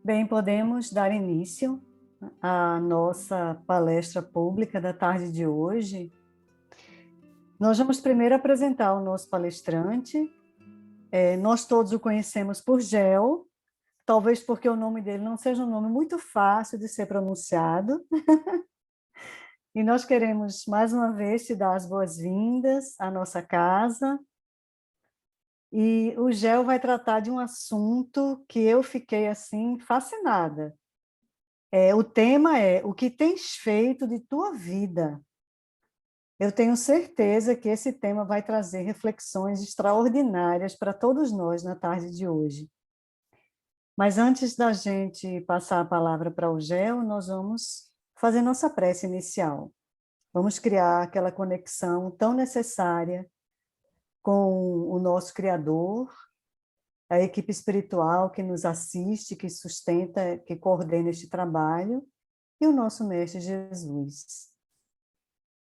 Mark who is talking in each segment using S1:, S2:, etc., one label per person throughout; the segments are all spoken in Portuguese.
S1: Bem, podemos dar início à nossa palestra pública da tarde de hoje. Nós vamos primeiro apresentar o nosso palestrante. Nós todos o conhecemos por Gel, talvez porque o nome dele não seja um nome muito fácil de ser pronunciado. E nós queremos, mais uma vez, te dar as boas-vindas à nossa casa. E o Gel vai tratar de um assunto que eu fiquei, assim, fascinada. O tema é: o que tens feito de tua vida? Eu tenho certeza que esse tema vai trazer reflexões extraordinárias para todos nós na tarde de hoje. Mas antes da gente passar a palavra para o Gel, nós vamos fazer nossa prece inicial. Vamos criar aquela conexão tão necessária com o nosso Criador, a equipe espiritual que nos assiste, que sustenta, que coordena este trabalho, e o nosso Mestre Jesus.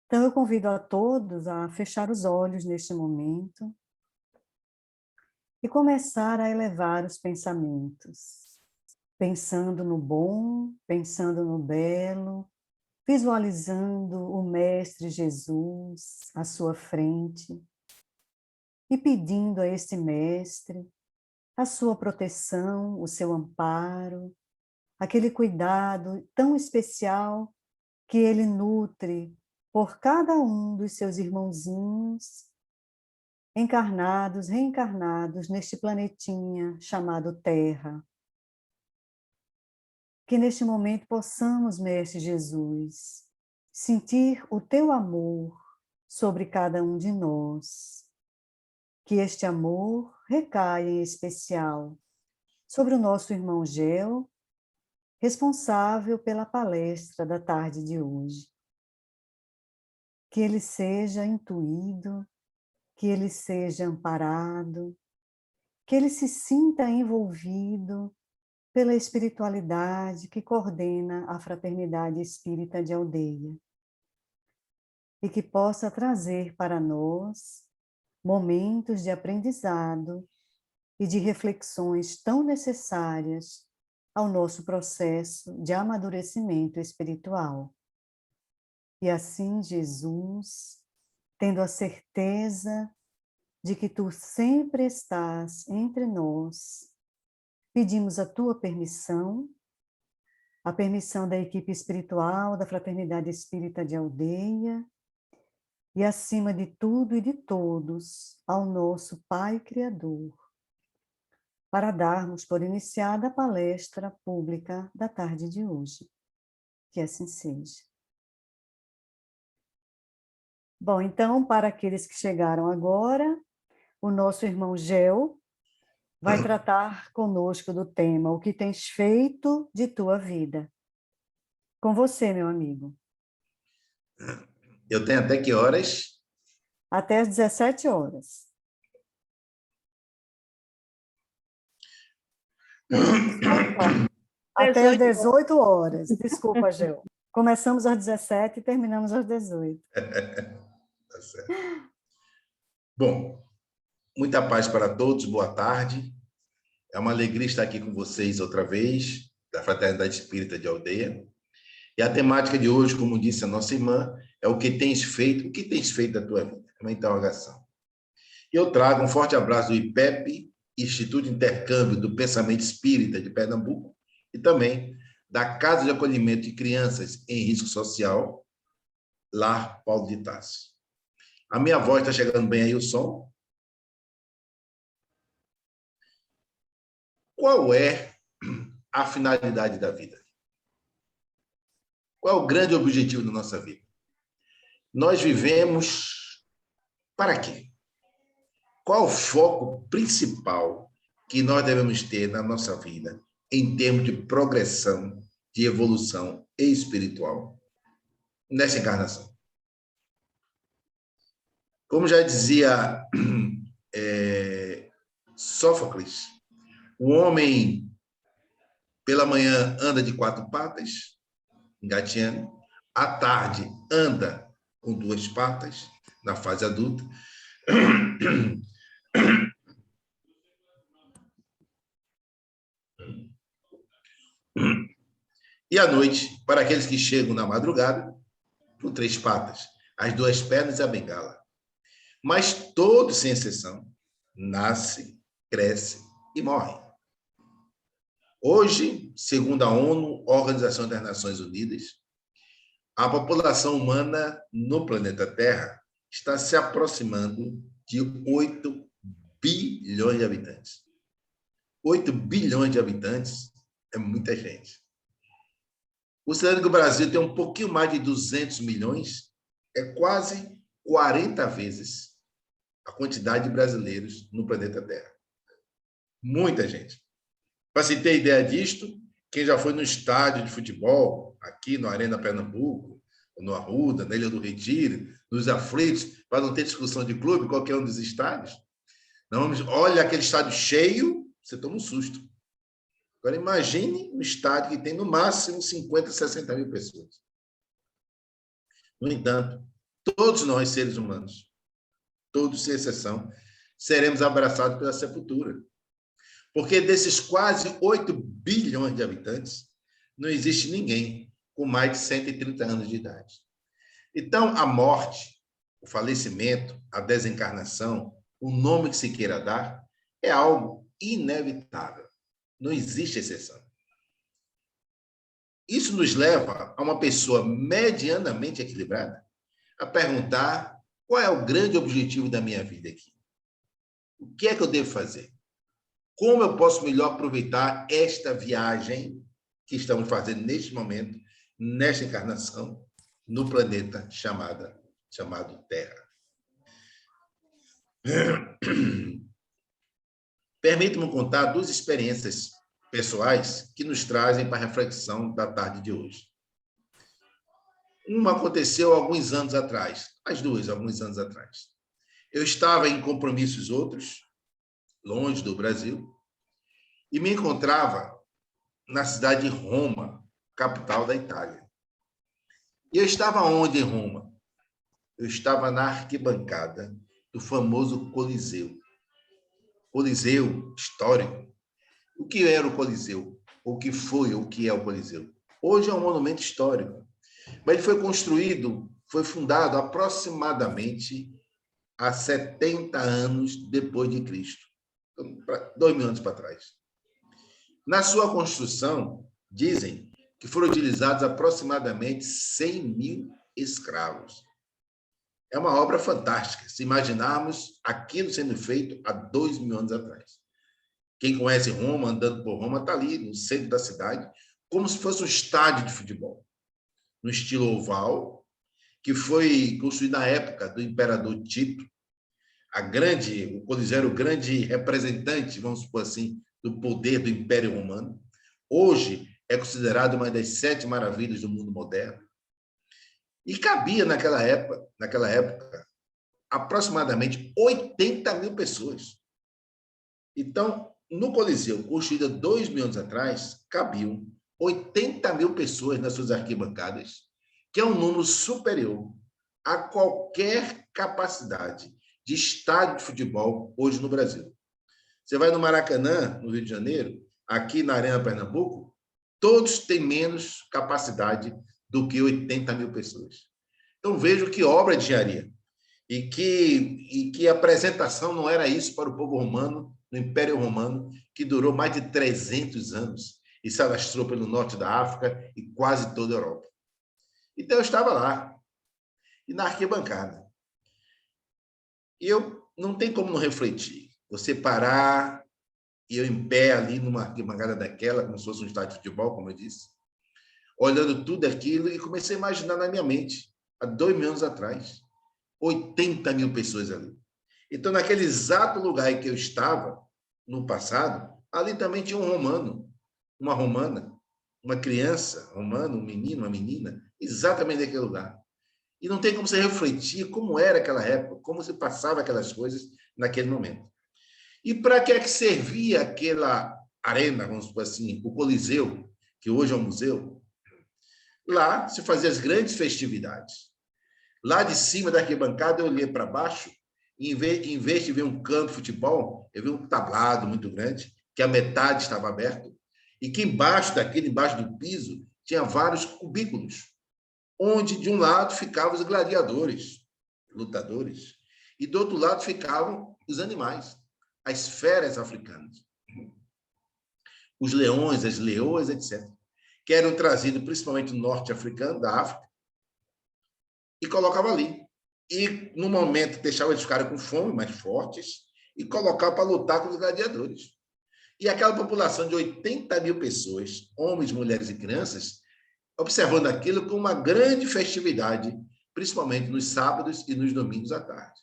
S1: Então, eu convido a todos a fechar os olhos neste momento e começar a elevar os pensamentos, pensando no bom, pensando no belo, visualizando o Mestre Jesus à sua frente e pedindo a este Mestre a sua proteção, o seu amparo, aquele cuidado tão especial que ele nutre por cada um dos seus irmãozinhos, encarnados, reencarnados neste planetinha chamado Terra. Que neste momento possamos, Mestre Jesus, sentir o teu amor sobre cada um de nós. Que este amor recaia em especial sobre o nosso irmão Gel, responsável pela palestra da tarde de hoje. Que ele seja intuído, que ele seja amparado, que ele se sinta envolvido pela espiritualidade que coordena a Fraternidade Espírita de Aldeia e que possa trazer para nós momentos de aprendizado e de reflexões tão necessárias ao nosso processo de amadurecimento espiritual. E assim, Jesus, tendo a certeza de que tu sempre estás entre nós, pedimos a tua permissão, a permissão da equipe espiritual da Fraternidade Espírita de Aldeia e, acima de tudo e de todos, ao nosso Pai Criador, para darmos por iniciada a palestra pública da tarde de hoje. Que assim seja. Bom, então, para aqueles que chegaram agora, o nosso irmão Gel vai tratar conosco do tema O que tens feito de tua vida. Com você, meu amigo.
S2: Eu tenho até que horas?
S1: Até às 17 horas. Desculpa. Até às 18 horas. Desculpa, Gel. Começamos às 17 e terminamos às 18.
S2: Tá certo. Bom, muita paz para todos, boa tarde. É uma alegria estar aqui com vocês outra vez, da Fraternidade Espírita de Aldeia. E a temática de hoje, como disse a nossa irmã, é o que tens feito da tua vida? É uma interrogação. E eu trago um forte abraço do IPEP, Instituto de Intercâmbio do Pensamento Espírita de Pernambuco, e também da Casa de Acolhimento de Crianças em Risco Social, Lar Paulo de Tarso. A minha voz está chegando bem aí, o som? Qual é a finalidade da vida? Qual é o grande objetivo da nossa vida? Nós vivemos para quê? Qual o foco principal que nós devemos ter na nossa vida em termos de progressão, de evolução espiritual nessa encarnação? Como já dizia Sófocles, o homem pela manhã anda de quatro patas, engateando, à tarde anda com duas patas, na fase adulta, E à noite, para aqueles que chegam na madrugada, com 3 patas, as 2 pernas e a bengala. Mas todos, sem exceção, nascem, crescem e morrem. Hoje, segundo a ONU, Organização das Nações Unidas, a população humana no planeta Terra está se aproximando de 8 bilhões de habitantes. 8 bilhões de habitantes é muita gente. Considerando que o Brasil tem um pouquinho mais de 200 milhões, é quase 40 vezes a quantidade de brasileiros no planeta Terra. Muita gente. Para se ter ideia disto, quem já foi no estádio de futebol, aqui no Arena Pernambuco, no Arruda, na Ilha do Retiro, nos Aflitos, para não ter discussão de clube, qualquer um dos estádios, olha aquele estádio cheio, você toma um susto. Agora, imagine um estádio que tem, no máximo, 50, 60 mil pessoas. No entanto, todos nós, seres humanos, todos, sem exceção, seremos abraçados pela sepultura. Porque desses quase 8 bilhões de habitantes, não existe ninguém com mais de 130 anos de idade. Então, a morte, o falecimento, a desencarnação, o nome que se queira dar, é algo inevitável. Não existe exceção. Isso nos leva a uma pessoa medianamente equilibrada a perguntar qual é o grande objetivo da minha vida aqui. O que é que eu devo fazer? Como eu posso melhor aproveitar esta viagem que estamos fazendo neste momento, nesta encarnação, no planeta chamado Terra? Permita-me contar 2 experiências pessoais que nos trazem para a reflexão da tarde de hoje. Uma aconteceu alguns anos atrás, as 2, alguns anos atrás. Eu estava em compromissos outros, longe do Brasil, e me encontrava na cidade de Roma, capital da Itália. E eu estava onde em Roma? Eu estava na arquibancada do famoso Coliseu. Coliseu histórico. O que era o Coliseu? O que foi, o que é o Coliseu? Hoje é um monumento histórico, mas ele foi construído, foi fundado aproximadamente há 70 anos depois de Cristo, 2.000 anos para trás. Na sua construção, dizem que foram utilizados aproximadamente 100 mil escravos. É uma obra fantástica, se imaginarmos aquilo sendo feito há 2.000 anos atrás. Quem conhece Roma, andando por Roma, está ali no centro da cidade, como se fosse um estádio de futebol, no estilo oval, que foi construído na época do imperador Tito. O Coliseu era o grande representante, vamos supor assim, do poder do Império Romano. Hoje é considerado uma das 7 maravilhas do mundo moderno. E cabia naquela época aproximadamente 80 mil pessoas. Então, no Coliseu, construído há 2.000 anos atrás, cabiam 80 mil pessoas nas suas arquibancadas, que é um número superior a qualquer capacidade de estádio de futebol hoje no Brasil. Você vai no Maracanã, no Rio de Janeiro, aqui na Arena Pernambuco, todos têm menos capacidade do que 80 mil pessoas. Então, vejo que obra de engenharia. E que a apresentação não era isso para o povo romano, no Império Romano, que durou mais de 300 anos e se alastrou pelo norte da África e quase toda a Europa. Então, eu estava lá, e na arquibancada. E eu não tem como não refletir. Você parar, e eu em pé ali numa arquibancada daquela, como se fosse um estádio de futebol, como eu disse, olhando tudo aquilo, e comecei a imaginar na minha mente, há 2.000 anos atrás, 80 mil pessoas ali. Então, naquele exato lugar em que eu estava, no passado, ali também tinha um romano, uma romana, uma criança romana, um menino, uma menina, exatamente naquele lugar. E não tem como você refletir como era aquela época, como se passava aquelas coisas naquele momento. E para que é que servia aquela arena, vamos supor assim, o Coliseu, que hoje é um museu? Lá se fazia as grandes festividades. Lá de cima da arquibancada eu olhei para baixo, e em vez de ver um campo de futebol, eu vi um tablado muito grande, que a metade estava aberto, e que embaixo do piso, tinha vários cubículos, onde de um lado ficavam os gladiadores, lutadores, e do outro lado ficavam os animais, as feras africanas, os leões, as leoas, etc., que eram trazidos principalmente do norte africano, da África, e colocava ali. E, no momento, deixava eles ficarem com fome, mais fortes, e colocava para lutar com os gladiadores. E aquela população de 80 mil pessoas, homens, mulheres e crianças, observando aquilo como uma grande festividade, principalmente nos sábados e nos domingos à tarde.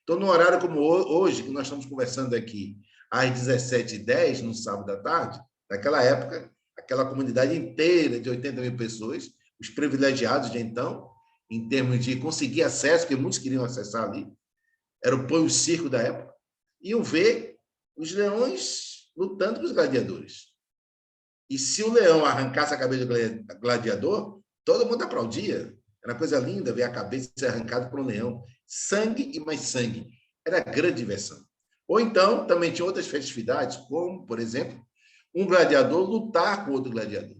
S2: Então, no horário como hoje, que nós estamos conversando aqui, às 17h10, no sábado à tarde, naquela época, aquela comunidade inteira de 80 mil pessoas, os privilegiados de então, em termos de conseguir acesso, porque muitos queriam acessar ali, era o pão e o circo da época, iam ver os leões lutando com os gladiadores. E se o leão arrancasse a cabeça do gladiador, todo mundo aplaudia. Era coisa linda ver a cabeça ser arrancada por um leão. Sangue e mais sangue. Era grande diversão. Ou então, também tinha outras festividades, como, por exemplo, um gladiador lutar com outro gladiador.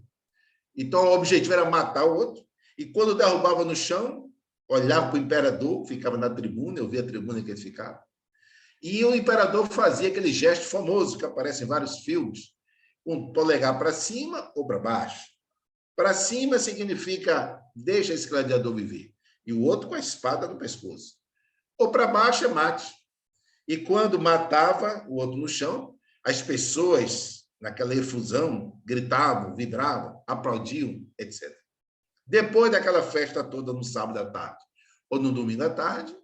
S2: Então, o objetivo era matar o outro, e quando derrubava no chão, olhava para o imperador, que ficava na tribuna, eu via a tribuna que ele ficava, e o imperador fazia aquele gesto famoso que aparece em vários filmes, com o polegar para cima ou para baixo. Para cima significa deixa esse gladiador viver, e o outro com a espada no pescoço. Ou para baixo é mate. E quando matava o outro no chão, as pessoas, naquela efusão, gritavam, vibravam, aplaudiam, etc. Depois daquela festa toda no sábado à tarde ou no domingo à tarde,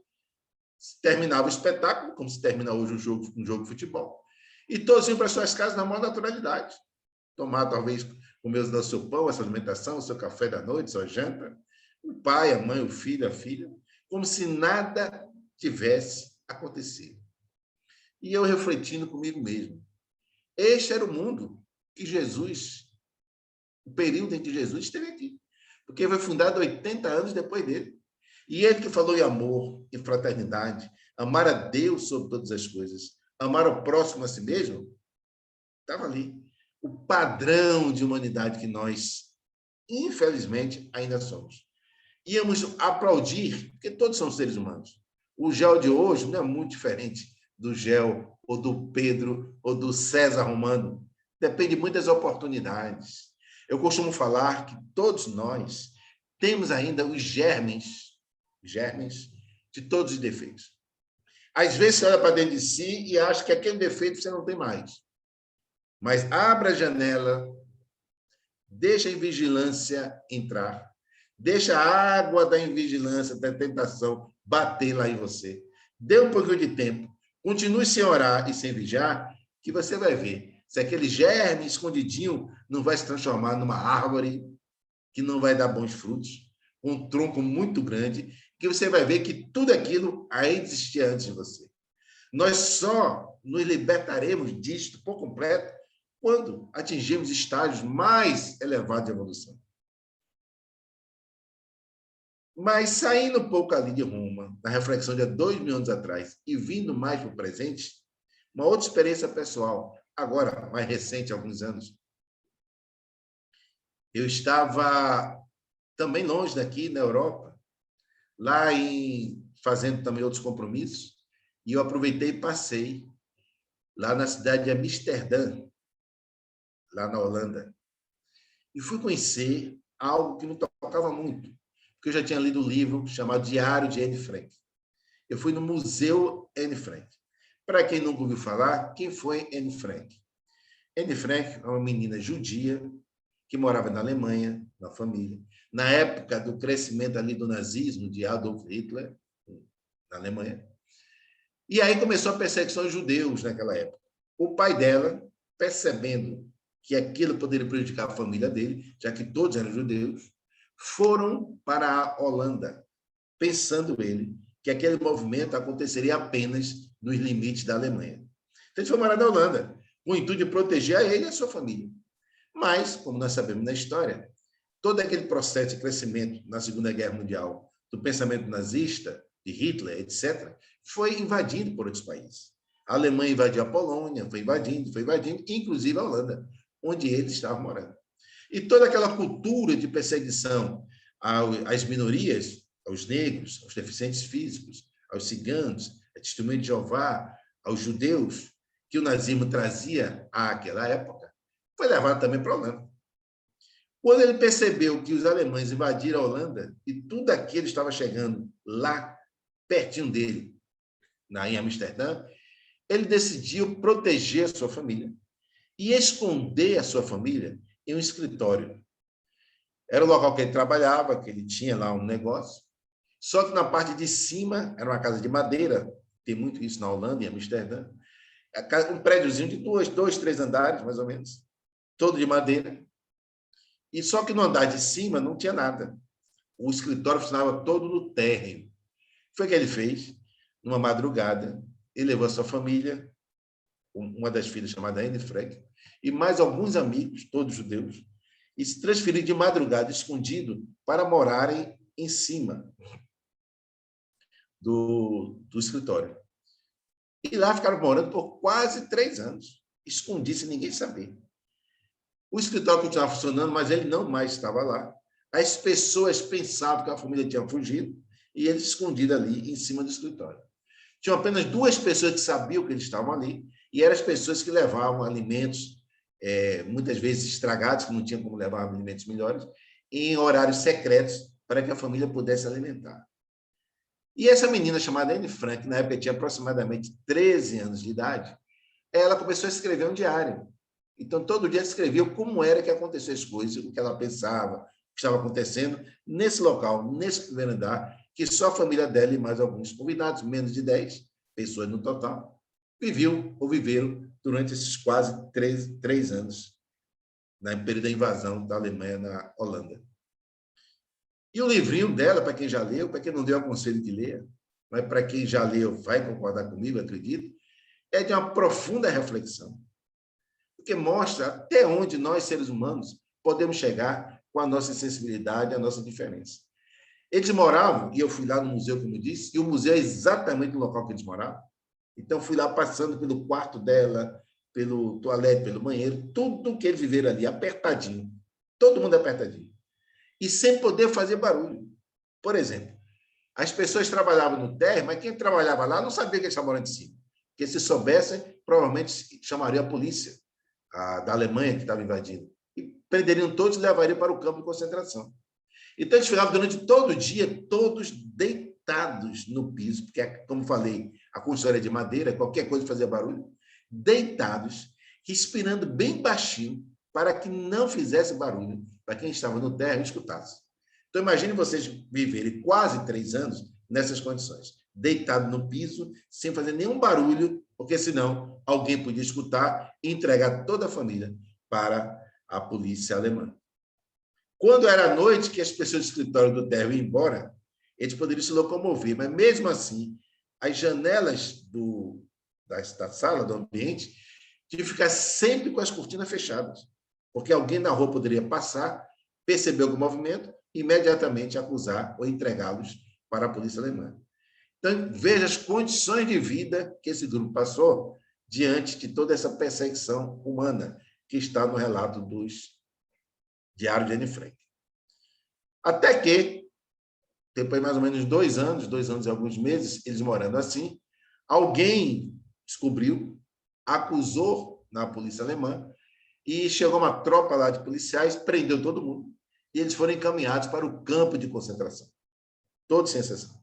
S2: terminava o espetáculo, como se termina hoje um jogo de futebol, e todos iam para suas casas na maior naturalidade. Tomar, talvez, comer o seu pão, a sua alimentação, o seu café da noite, sua janta, o pai, a mãe, o filho, a filha, como se nada tivesse acontecido. E eu refletindo comigo mesmo. Este era o mundo que Jesus, o período em que Jesus esteve aqui. Porque foi fundado 80 anos depois dele. E ele que falou em amor, em fraternidade, amar a Deus sobre todas as coisas, amar o próximo a si mesmo, estava ali. O padrão de humanidade que nós, infelizmente, ainda somos. Íamos aplaudir, porque todos são seres humanos. O Gel de hoje não é muito diferente do Gel, ou do Pedro, ou do César Romano. Depende muito das oportunidades. Eu costumo falar que todos nós temos ainda os germes de todos os defeitos. Às vezes você olha para dentro de si e acha que aquele defeito você não tem mais. Mas abra a janela, deixa a invigilância entrar, deixa a água da invigilância, da tentação, bater lá em você. Dê um pouquinho de tempo, continue sem orar e sem vigiar, que você vai ver se aquele germe escondidinho não vai se transformar numa árvore que não vai dar bons frutos, um tronco muito grande, que você vai ver que tudo aquilo ainda existia antes de você. Nós só nos libertaremos disto por completo quando atingirmos estágios mais elevados de evolução. Mas saindo um pouco ali de Roma, na reflexão de há 2.000 anos atrás, e vindo mais para o presente, uma outra experiência pessoal, agora mais recente, há alguns anos. Eu estava também longe daqui, na Europa, lá fazendo também outros compromissos, e eu aproveitei e passei lá na cidade de Amsterdã, lá na Holanda, e fui conhecer algo que me tocava muito, porque eu já tinha lido um livro chamado Diário de Anne Frank. Eu fui no Museu Anne Frank. Para quem nunca ouviu falar, quem foi Anne Frank? Anne Frank é uma menina judia que morava na Alemanha, na família, na época do crescimento ali do nazismo de Adolf Hitler, na Alemanha. E aí começou a perseguição aos judeus naquela época. O pai dela, percebendo que aquilo poderia prejudicar a família dele, já que todos eram judeus, foram para a Holanda, pensando ele que aquele movimento aconteceria apenas nos limites da Alemanha. Então, ele foi morar na Holanda, com o intuito de proteger a ele e a sua família. Mas, como nós sabemos na história, todo aquele processo de crescimento na Segunda Guerra Mundial, do pensamento nazista, de Hitler, etc., foi invadido por outros países. A Alemanha invadiu a Polônia, foi invadindo, inclusive a Holanda. onde eles estavam morando. E toda aquela cultura de perseguição às minorias, aos negros, aos deficientes físicos, aos ciganos, a testemunha de Jeová, aos judeus, que o nazismo trazia àquela época, foi levado também para a Holanda. Quando ele percebeu que os alemães invadiram a Holanda e tudo aquilo estava chegando lá, pertinho dele, em Amsterdã, ele decidiu proteger a sua família e esconder a sua família em um escritório. Era o local que ele trabalhava, que ele tinha lá um negócio, só que na parte de cima era uma casa de madeira, tem muito isso na Holanda, em Amsterdã, um prédiozinho de dois, 3 andares, mais ou menos, todo de madeira. E só que no andar de cima não tinha nada. O escritório funcionava todo no térreo. Foi o que ele fez, numa madrugada. Ele levou a sua família, uma das filhas chamada Anne Frank, e mais alguns amigos, todos judeus, e se transferiram de madrugada, escondido, para morarem em cima do escritório. E lá ficaram morando por quase 3 anos, escondidos sem ninguém saber. O escritório continuava funcionando, mas ele não mais estava lá. As pessoas pensavam que a família tinha fugido e eles escondidos ali em cima do escritório. Tinham apenas 2 pessoas que sabiam que eles estavam ali e eram as pessoas que levavam alimentos, muitas vezes estragados, que não tinham como levar alimentos melhores, em horários secretos para que a família pudesse alimentar. E essa menina chamada Anne Frank, na época tinha aproximadamente 13 anos de idade, ela começou a escrever um diário. Então, todo dia escrevia como era que aconteciam as coisas, o que ela pensava, o que estava acontecendo nesse local, nesse primeiro andar, que só a família dela e mais alguns convidados, menos de 10 pessoas no total, viveram durante esses quase 3 anos, no período da invasão da Alemanha na Holanda. E o livrinho dela, para quem já leu, para quem não deu, aconselho de ler, mas para quem já leu, vai concordar comigo, acredito, é de uma profunda reflexão, porque mostra até onde nós, seres humanos, podemos chegar com a nossa sensibilidade, a nossa diferença. Eles moravam, e eu fui lá no museu, como eu disse, e o museu é exatamente no local que eles moravam. Então, fui lá passando pelo quarto dela, pelo toalete, pelo banheiro, tudo que eles viveram ali, apertadinho. Todo mundo apertadinho. E sem poder fazer barulho. Por exemplo, as pessoas trabalhavam no térreo, mas quem trabalhava lá não sabia que eles estavam morando em cima. Porque se soubessem, provavelmente chamariam a polícia da Alemanha que estava invadindo. E prenderiam todos e levariam para o campo de concentração. Então, eles ficavam durante todo o dia, todos deitados no piso, porque, como falei, a construção era de madeira, qualquer coisa fazia barulho, deitados, respirando bem baixinho, para que não fizesse barulho, para quem estava no térreo escutasse. Então, imagine vocês viverem quase 3 anos nessas condições, deitado no piso, sem fazer nenhum barulho, porque senão alguém podia escutar e entregar toda a família para a polícia alemã. Quando era noite, que as pessoas do escritório do térreo iam embora, eles poderiam se locomover, mas mesmo assim, as janelas da sala, do ambiente, tinham que ficar sempre com as cortinas fechadas, porque alguém na rua poderia passar, perceber algum movimento, imediatamente acusar ou entregá-los para a polícia alemã. Então, veja as condições de vida que esse grupo passou diante de toda essa perseguição humana que está no relato dos diários de Anne Frank. Até que, depois de mais ou menos 2 anos e alguns meses, eles morando assim, alguém descobriu, acusou na polícia alemã, e chegou uma tropa lá de policiais, prendeu todo mundo, e eles foram encaminhados para o campo de concentração. Todos sem exceção.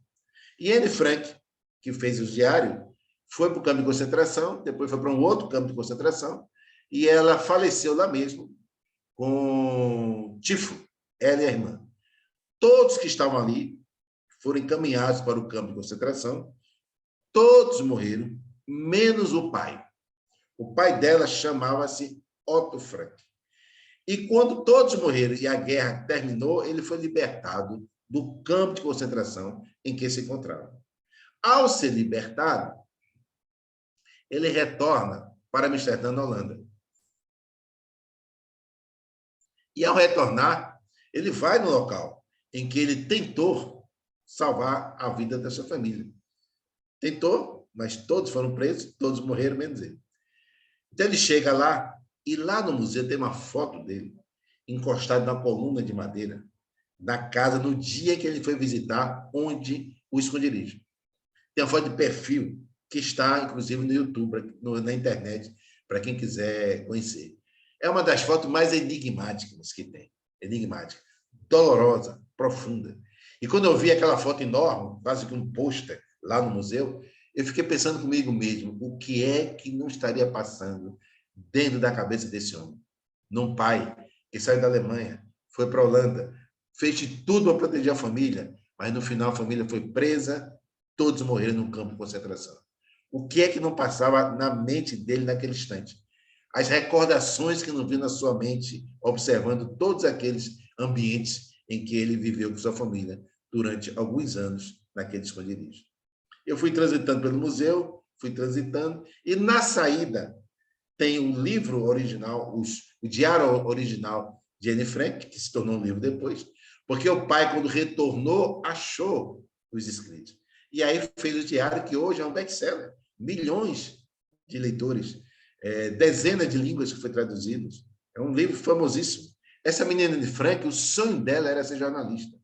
S2: E Anne Frank, que fez o diário, foi para o campo de concentração, depois foi para um outro campo de concentração, e ela faleceu lá mesmo, com tifo, ela e a irmã. Todos que estavam ali foram encaminhados para o campo de concentração, todos morreram, menos o pai. O pai dela chamava-se Otto Frank. E quando todos morreram e a guerra terminou, ele foi libertado do campo de concentração em que se encontrava. Ao ser libertado, ele retorna para Amsterdã, na Holanda. E ao retornar, ele vai no local em que ele tentou salvar a vida da sua família. Tentou, mas todos foram presos, todos morreram, menos ele. Então, ele chega lá E lá no museu tem uma foto dele, encostado na coluna de madeira, da casa, no dia que ele foi visitar onde o esconderijo. Tem uma foto de perfil, que está, inclusive, no YouTube, na internet, para quem quiser conhecer. É uma das fotos mais enigmáticas que tem. Enigmática. Dolorosa, profunda. E quando eu vi aquela foto enorme, quase que um pôster lá no museu, eu fiquei pensando comigo mesmo, o que é que não estaria passando dentro da cabeça desse homem? Num pai que saiu da Alemanha, foi para a Holanda, fez de tudo para proteger a família, mas no final a família foi presa, todos morreram num campo de concentração. O que é que não passava na mente dele naquele instante? As recordações que não viu na sua mente, observando todos aqueles ambientes em que ele viveu com sua família durante alguns anos naquele esconderijo. Eu fui transitando pelo museu, fui transitando, e na saída tem o livro original, o diário original de Anne Frank, que se tornou um livro depois, porque o pai, quando retornou, achou os escritos. E aí fez o diário, que hoje é um best-seller. Milhões de leitores, dezenas de línguas que foi traduzidos. É um livro famosíssimo. Essa menina de Frank, o sonho dela era ser jornalista.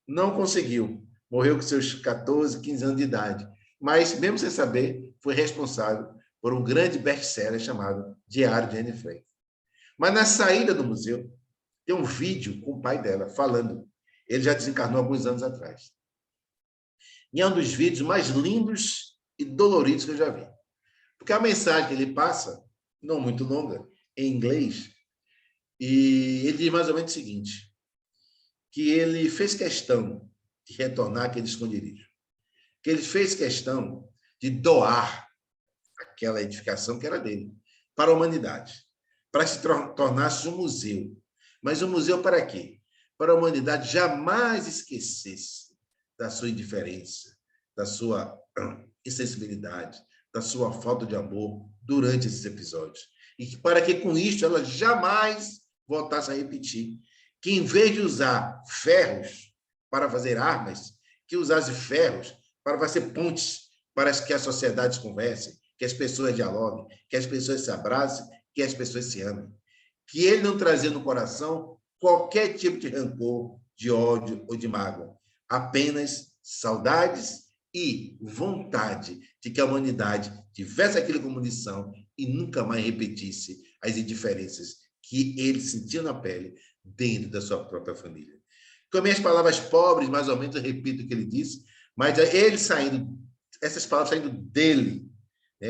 S2: Não conseguiu. Morreu com seus 14, 15 anos de idade. Mas, mesmo sem saber, foi responsável por um grande best-seller chamado Diário de Anne Frank. Mas, na saída do museu, tem um vídeo com o pai dela falando. Ele já desencarnou alguns anos atrás. E é um dos vídeos mais lindos e doloridos que eu já vi. Porque a mensagem que ele passa, não muito longa, em inglês, e ele diz mais ou menos o seguinte, que ele fez questão de retornar àquele esconderijo, que ele fez questão de doar aquela edificação que era dele para a humanidade, para que se tornasse um museu. Mas um museu para quê? Para a humanidade jamais esquecesse da sua indiferença, da sua insensibilidade, da sua falta de amor durante esses episódios. E para que, com isso, ela jamais voltasse a repetir. Que, em vez de usar ferros para fazer armas, que usasse ferros para fazer pontes para que as sociedades conversem, que as pessoas dialoguem, que as pessoas se abracem, que as pessoas se amem. Que ele não trazia no coração qualquer tipo de rancor, de ódio ou de mágoa. Apenas saudades e vontade de que a humanidade tivesse aquilo como lição e nunca mais repetisse as indiferenças que ele sentia na pele dentro da sua própria família. Com minhas palavras pobres, mais ou menos, eu repito o que ele disse, mas ele saindo, essas palavras saindo dele,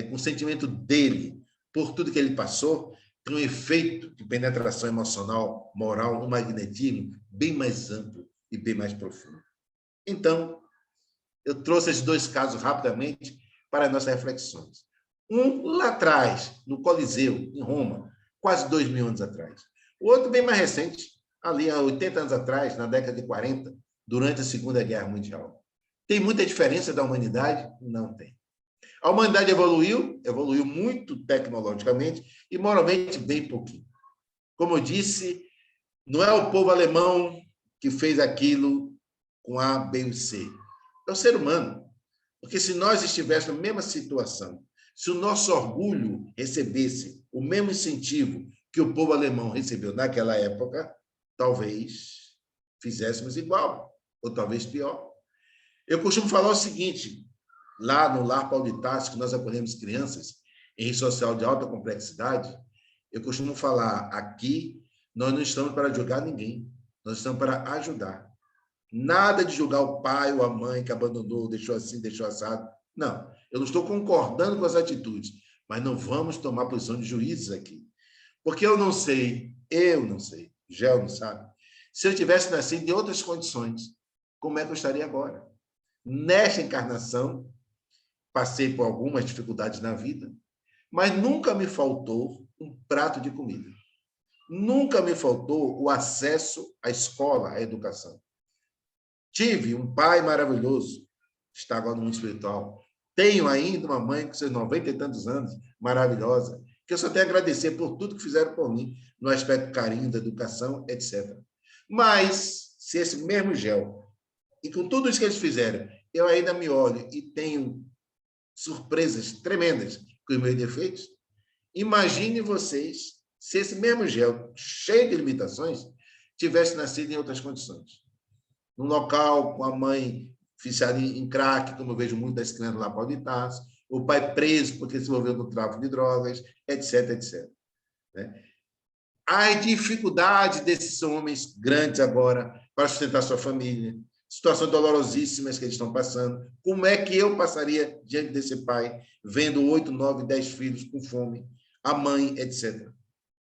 S2: com o sentimento dele, por tudo que ele passou, tem um efeito de penetração emocional, moral, um magnetismo bem mais amplo e bem mais profundo. Então, eu trouxe esses dois casos rapidamente para as nossas reflexões. Um lá atrás, no Coliseu, em Roma, quase 2.000 anos atrás. O outro bem mais recente, ali há 80 anos atrás, na década de 40, durante a Segunda Guerra Mundial. Tem muita diferença da humanidade? Não tem. A humanidade evoluiu muito tecnologicamente e moralmente bem pouquinho. Como eu disse, não é o povo alemão que fez aquilo com A, B e C. É o ser humano. Porque se nós estivéssemos na mesma situação, se o nosso orgulho recebesse o mesmo incentivo que o povo alemão recebeu naquela época, talvez fizéssemos igual, ou talvez pior. Eu costumo falar o seguinte, lá no Lar Paulo de Tarso, que nós acolhemos crianças em rede social de alta complexidade, eu costumo falar, aqui nós não estamos para julgar ninguém, nós estamos para ajudar. Nada de julgar o pai ou a mãe que abandonou, deixou assim, deixou assado. Não, eu não estou concordando com as atitudes, mas não vamos tomar posição de juízes aqui. Porque eu não sei, Gel não sabe, se eu tivesse nascido em outras condições, como é que eu estaria agora? Nesta encarnação, passei por algumas dificuldades na vida, mas nunca me faltou um prato de comida. Nunca me faltou o acesso à escola, à educação. Tive um pai maravilhoso, está agora no mundo espiritual. Tenho ainda uma mãe com seus 90 e tantos anos, maravilhosa, que eu só tenho a agradecer por tudo que fizeram por mim, no aspecto carinho, da educação, etc. Mas, se esse mesmo Gel, e com tudo isso que eles fizeram, eu ainda me olho e tenho surpresas tremendas com os meus defeitos, imagine vocês se esse mesmo gel, cheio de limitações, tivesse nascido em outras condições. Num local com a mãe viciada em crack, como eu vejo muitas crianças lá Paulo de Tarso, o pai preso porque se envolveu no tráfico de drogas, etc, etc. Né? As dificuldades desses homens grandes agora para sustentar sua família, situações dolorosíssimas que eles estão passando. Como é que eu passaria diante desse pai, vendo 8, 9, 10 filhos com fome, a mãe, etc.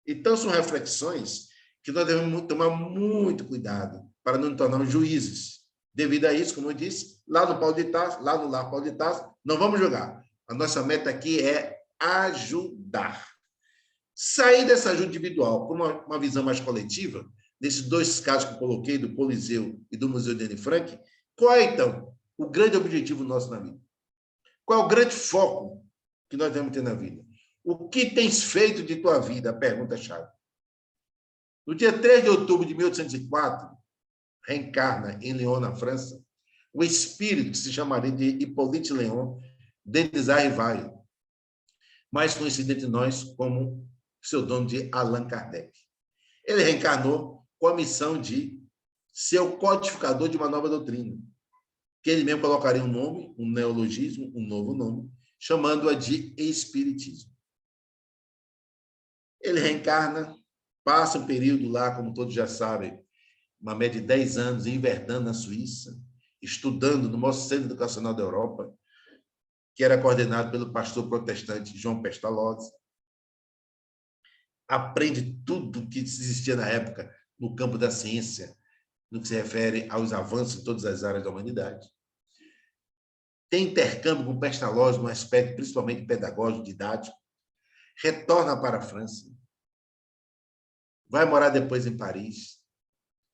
S2: Então, são reflexões que nós devemos tomar muito cuidado para não nos tornarmos juízes. Devido a isso, como eu disse, lá no Paulo de Tarso, lá no Lar Paulo de Tarso, não vamos julgar. A nossa meta aqui é ajudar. Sair dessa ajuda individual para uma visão mais coletiva, desses dois casos que eu coloquei, do Coliseu e do Museu de Anne Frank, qual é, então, o grande objetivo nosso na vida? Qual é o grande foco que nós devemos ter na vida? O que tens feito de tua vida? A pergunta-chave. No dia 3 de outubro de 1804, reencarna em Lyon, na França, o espírito que se chamaria de Hippolyte Léon Denis Rivail, mais conhecido entre nós como pseudônimo de Allan Kardec. Ele reencarnou com a missão de ser o codificador de uma nova doutrina, que ele mesmo colocaria um nome, um neologismo, um novo nome, chamando-a de Espiritismo. Ele reencarna, passa um período lá, como todos já sabem, uma média de 10 anos, em Verdun, na Suíça, estudando no maior centro educacional da Europa, que era coordenado pelo pastor protestante João Pestalozzi. Aprende tudo que existia na época no campo da ciência, no que se refere aos avanços em todas as áreas da humanidade. Tem intercâmbio com Pestalozzi no aspecto principalmente pedagógico, didático. Retorna para a França. Vai morar depois em Paris.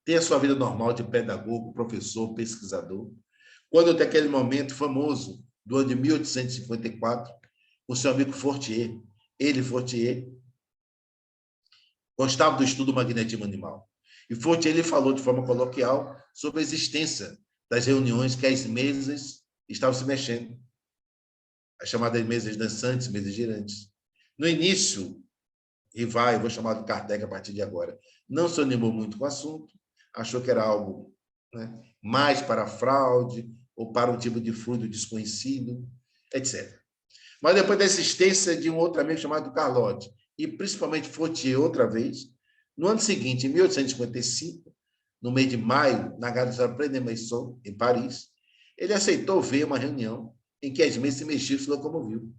S2: Tem a sua vida normal de pedagogo, professor, pesquisador. Quando tem aquele momento famoso do ano de 1854, o seu amigo Fortier, Fortier, gostava do estudo do magnetismo animal. E Fortier ele falou de forma coloquial sobre a existência das reuniões que as mesas estavam se mexendo. As chamadas mesas dançantes, mesas girantes. No início, Rivail, vou chamar de Kardec a partir de agora, não se animou muito com o assunto, achou que era algo, né, mais para fraude ou para um tipo de fluido desconhecido, etc. Mas depois da existência de um outro amigo chamado Carlotti, e principalmente Fortier outra vez, no ano seguinte, em 1855, no mês de maio, na Gare de Pré-de-Maison, em Paris, ele aceitou ver uma reunião em que as mesas se mexiam e se locomoviam.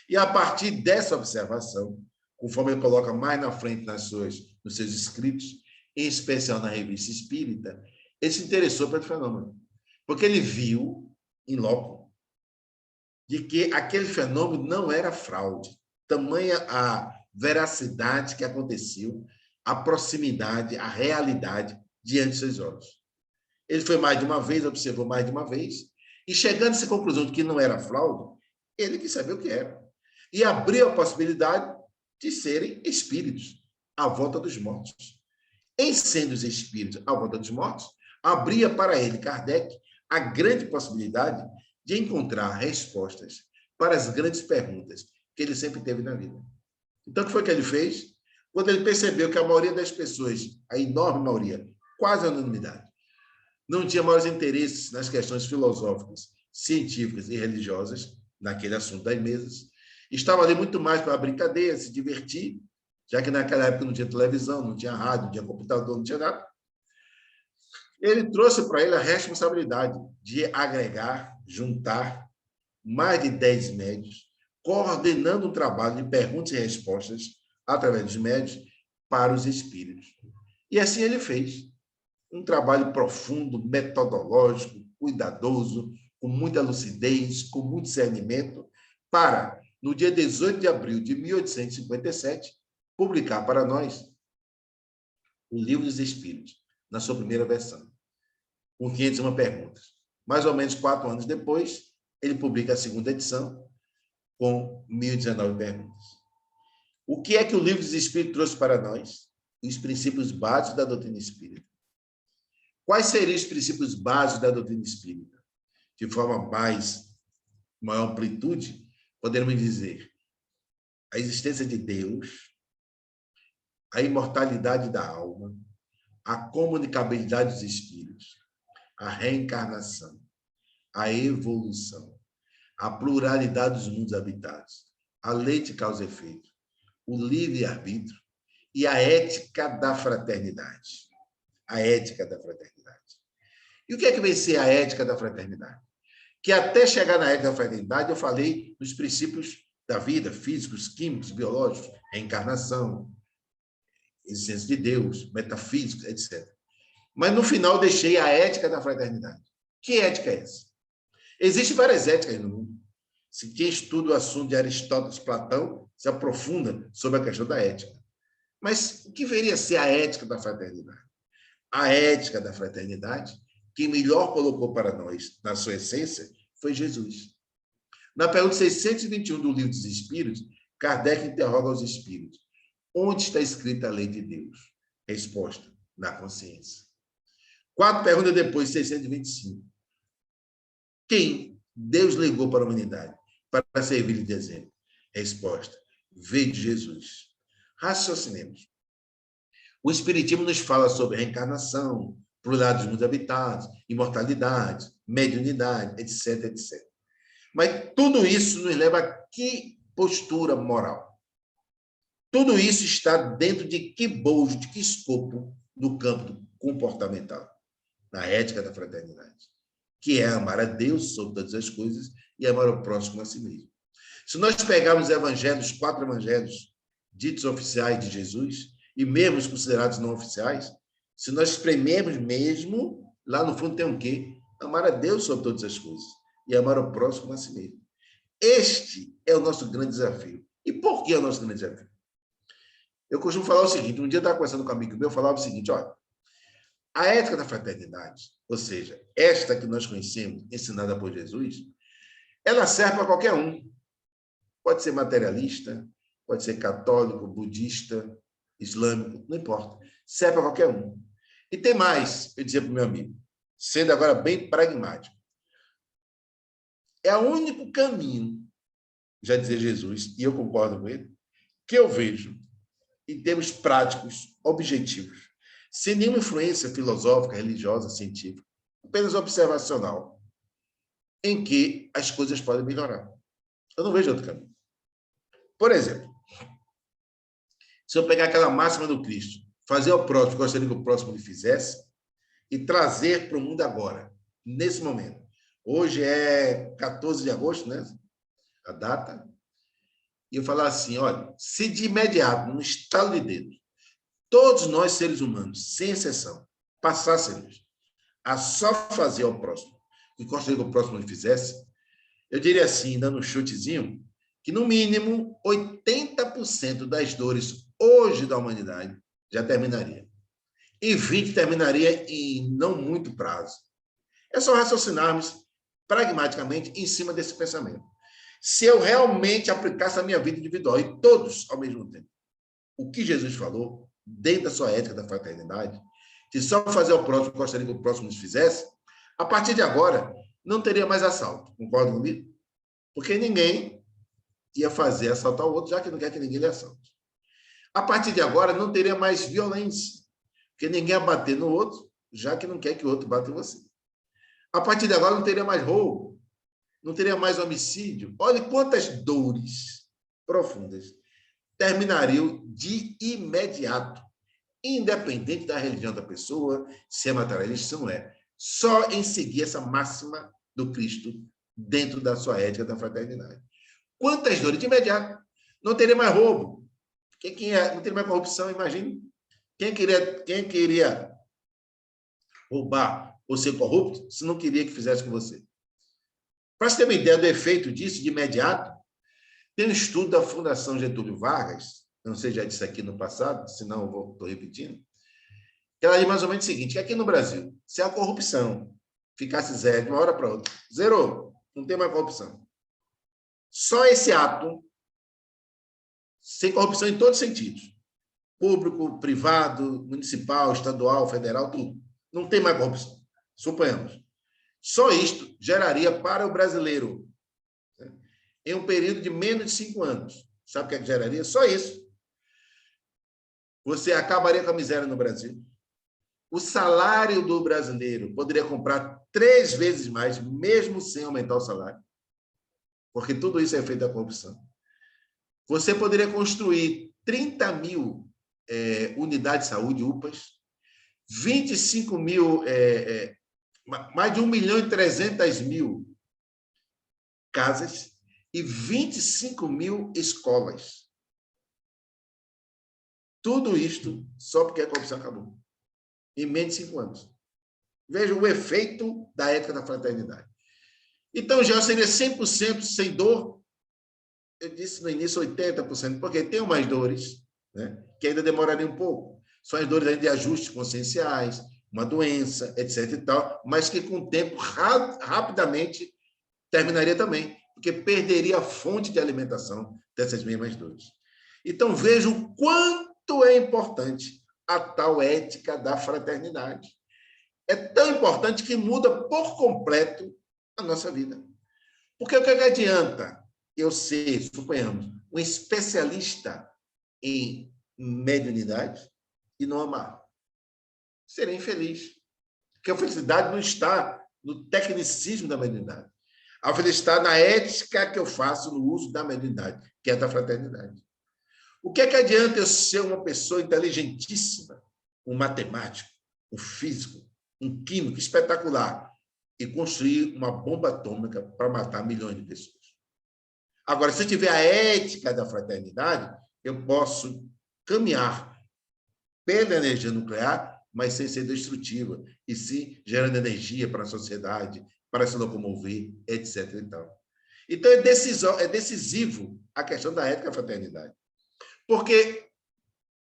S2: E a partir dessa observação, conforme ele coloca mais na frente nos seus escritos, em especial na Revista Espírita, ele se interessou pelo fenômeno, porque ele viu, em loco, de que aquele fenômeno não era fraude. Tamanha a veracidade que aconteceu, a proximidade, a realidade diante de seus olhos. Ele foi mais de uma vez, observou mais de uma vez, e chegando a essa conclusão de que não era fraude, ele quis saber o que era. E abriu a possibilidade de serem espíritos à volta dos mortos. Em sendo os espíritos à volta dos mortos, abria para ele, Kardec, a grande possibilidade de encontrar respostas para as grandes perguntas que ele sempre teve na vida. Então, o que foi que ele fez? Quando ele percebeu que a maioria das pessoas, a enorme maioria, quase a unanimidade, não tinha maiores interesses nas questões filosóficas, científicas e religiosas, naquele assunto das mesas, estava ali muito mais para brincadeira, se divertir, já que naquela época não tinha televisão, não tinha rádio, não tinha computador, não tinha nada. Ele trouxe para ele a responsabilidade de agregar, juntar mais de 10 médios, coordenando um trabalho de perguntas e respostas através dos médios para os espíritos. E assim ele fez. Um trabalho profundo, metodológico, cuidadoso, com muita lucidez, com muito discernimento, para, no dia 18 de abril de 1857, publicar para nós o Livro dos Espíritos, na sua primeira versão, com 501 perguntas. Mais ou menos 4 anos depois, ele publica a segunda edição, com 1.019 perguntas. O que é que o Livro dos Espíritos trouxe para nós? Os princípios básicos da doutrina espírita. Quais seriam os princípios básicos da doutrina espírita? De forma maior amplitude, podemos dizer a existência de Deus, a imortalidade da alma, a comunicabilidade dos espíritos, a reencarnação, a evolução, a pluralidade dos mundos habitados, a lei de causa e efeito, o livre-arbítrio e a ética da fraternidade. A ética da fraternidade. E o que é que vai ser a ética da fraternidade? Que até chegar na ética da fraternidade, eu falei dos princípios da vida, físicos, químicos, biológicos, reencarnação, existência de Deus, metafísica, etc. Mas, no final, deixei a ética da fraternidade. Que ética é essa? Existem várias éticas no mundo. Se quem estuda o assunto de Aristóteles, Platão, se aprofunda sobre a questão da ética. Mas o que deveria ser a ética da fraternidade? A ética da fraternidade, quem melhor colocou para nós, na sua essência, foi Jesus. Na pergunta 621 do Livro dos Espíritos, Kardec interroga os espíritos: onde está escrita a lei de Deus? Resposta: na consciência. 4 perguntas depois, 625. Quem Deus legou para a humanidade para servir de exemplo? Resposta: veio de Jesus. Raciocinemos. O Espiritismo nos fala sobre reencarnação, pluralidade dos mundos habitados, imortalidade, mediunidade, etc, etc. Mas tudo isso nos leva a que postura moral? Tudo isso está dentro de que bojo, de que escopo do campo comportamental, na ética da fraternidade, que é amar a Deus sobre todas as coisas e amar o próximo a si mesmo. Se nós pegarmos os evangelhos, 4 evangelhos ditos oficiais de Jesus, e mesmo os considerados não oficiais, se nós espremermos mesmo, lá no fundo tem o quê? Amar a Deus sobre todas as coisas e amar o próximo a si mesmo. Este é o nosso grande desafio. E por que é o nosso grande desafio? Eu costumo falar o seguinte: um dia eu estava conversando com um amigo meu, eu falava o seguinte: olha, a ética da fraternidade, ou seja, esta que nós conhecemos, ensinada por Jesus, ela serve para qualquer um. Pode ser materialista, pode ser católico, budista, islâmico, não importa. Serve para qualquer um. E tem mais, eu dizia para o meu amigo, sendo agora bem pragmático. É o único caminho, já dizia Jesus, e eu concordo com ele, que eu vejo em termos práticos, objetivos, sem nenhuma influência filosófica, religiosa, científica, apenas observacional, em que as coisas podem melhorar. Eu não vejo outro caminho. Por exemplo, se eu pegar aquela máxima do Cristo, fazer ao próximo, gostaria que o próximo lhe fizesse, e trazer para o mundo agora, nesse momento. Hoje é 14 de agosto, né? A data. E eu falar assim: olha, se de imediato, num estalo de dedo, todos nós, seres humanos, sem exceção, passássemos a só fazer ao próximo o que gostaria que o próximo lhe fizesse, eu diria assim, dando um chutezinho, que no mínimo 80% das dores hoje da humanidade já terminaria. E 20% terminaria em não muito prazo. É só raciocinarmos pragmaticamente em cima desse pensamento. Se eu realmente aplicasse a minha vida individual e todos ao mesmo tempo, o que Jesus falou, dentro da sua ética da fraternidade, que só fazer ao próximo o que gostaria que o próximo nos fizesse, a partir de agora não teria mais assalto. Concorda comigo? Porque ninguém ia fazer assaltar o outro, já que não quer que ninguém lhe assalte. A partir de agora não teria mais violência, porque ninguém ia bater no outro, já que não quer que o outro bata em você. A partir de agora não teria mais roubo, não teria mais homicídio. Olha quantas dores profundas terminariam de imediato, independente da religião da pessoa, se é materialista, se não é. Só em seguir essa máxima do Cristo dentro da sua ética da fraternidade. Quantas dores de imediato? Não teria mais roubo. Não teria mais corrupção, imagine. Quem queria roubar ou ser corrupto, se não queria que fizesse com você? Para você ter uma ideia do efeito disso, de imediato, tem um estudo da Fundação Getúlio Vargas, eu não sei se já disse aqui no passado, senão eu estou repetindo, que ela diz mais ou menos o seguinte: que aqui no Brasil, se a corrupção ficasse zero de uma hora para outra, zerou, não tem mais corrupção. Só esse ato, sem corrupção em todos os sentidos, público, privado, municipal, estadual, federal, tudo, não tem mais corrupção, suponhamos. Só isto geraria para o brasileiro, né, em um período de menos de 5 anos, sabe o que é que geraria? Só isso. você acabaria com a miséria no Brasil. O salário do brasileiro poderia comprar 3 vezes mais, mesmo sem aumentar o salário, porque tudo isso é feito da corrupção. Você poderia construir 30 mil unidades de saúde, UPAs, 25 mil, mais de 1.300.000 casas e 25 mil escolas. Tudo isto só porque a corrupção acabou. Em menos de 5 anos. Veja o efeito da ética da fraternidade. Então, já seria 100% sem dor. Eu disse no início 80%, porque tem umas dores, né, que ainda demoraria um pouco. São as dores de ajustes conscienciais, uma doença, etc. e tal, mas que com o tempo, rapidamente, terminaria também, porque perderia a fonte de alimentação dessas mesmas dores. Então, veja o quanto é importante a tal ética da fraternidade. É tão importante que muda por completo a nossa vida. Porque o que adianta eu ser, suponhamos, um especialista em mediunidade e não amar? Serei infeliz. Porque a felicidade não está no tecnicismo da mediunidade. A felicidade está na ética que eu faço no uso da mediunidade, que é da fraternidade. O que adianta eu ser uma pessoa inteligentíssima, um matemático, um físico, um químico espetacular e construir uma bomba atômica para matar milhões de pessoas? Agora, se eu tiver a ética da fraternidade, eu posso caminhar pela energia nuclear, mas sem ser destrutiva, e sim gerando energia para a sociedade, para se locomover, etc. Então, é decisivo a questão da ética da fraternidade. Porque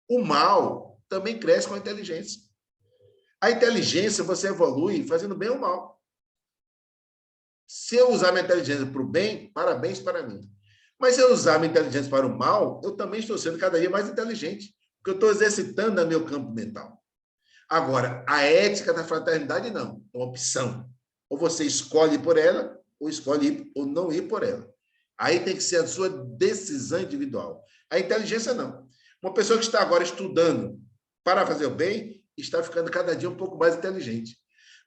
S2: o mal também cresce com a inteligência. A inteligência você evolui fazendo bem ou mal. Se eu usar minha inteligência para o bem, parabéns para mim. Mas se eu usar minha inteligência para o mal, eu também estou sendo cada dia mais inteligente, porque eu estou exercitando o meu campo mental. Agora, a ética da fraternidade não, é uma opção. Ou você escolhe por ela, ou escolhe ir, ou não ir por ela. Aí tem que ser a sua decisão individual. A inteligência não. Uma pessoa que está agora estudando para fazer o bem, está ficando cada dia um pouco mais inteligente.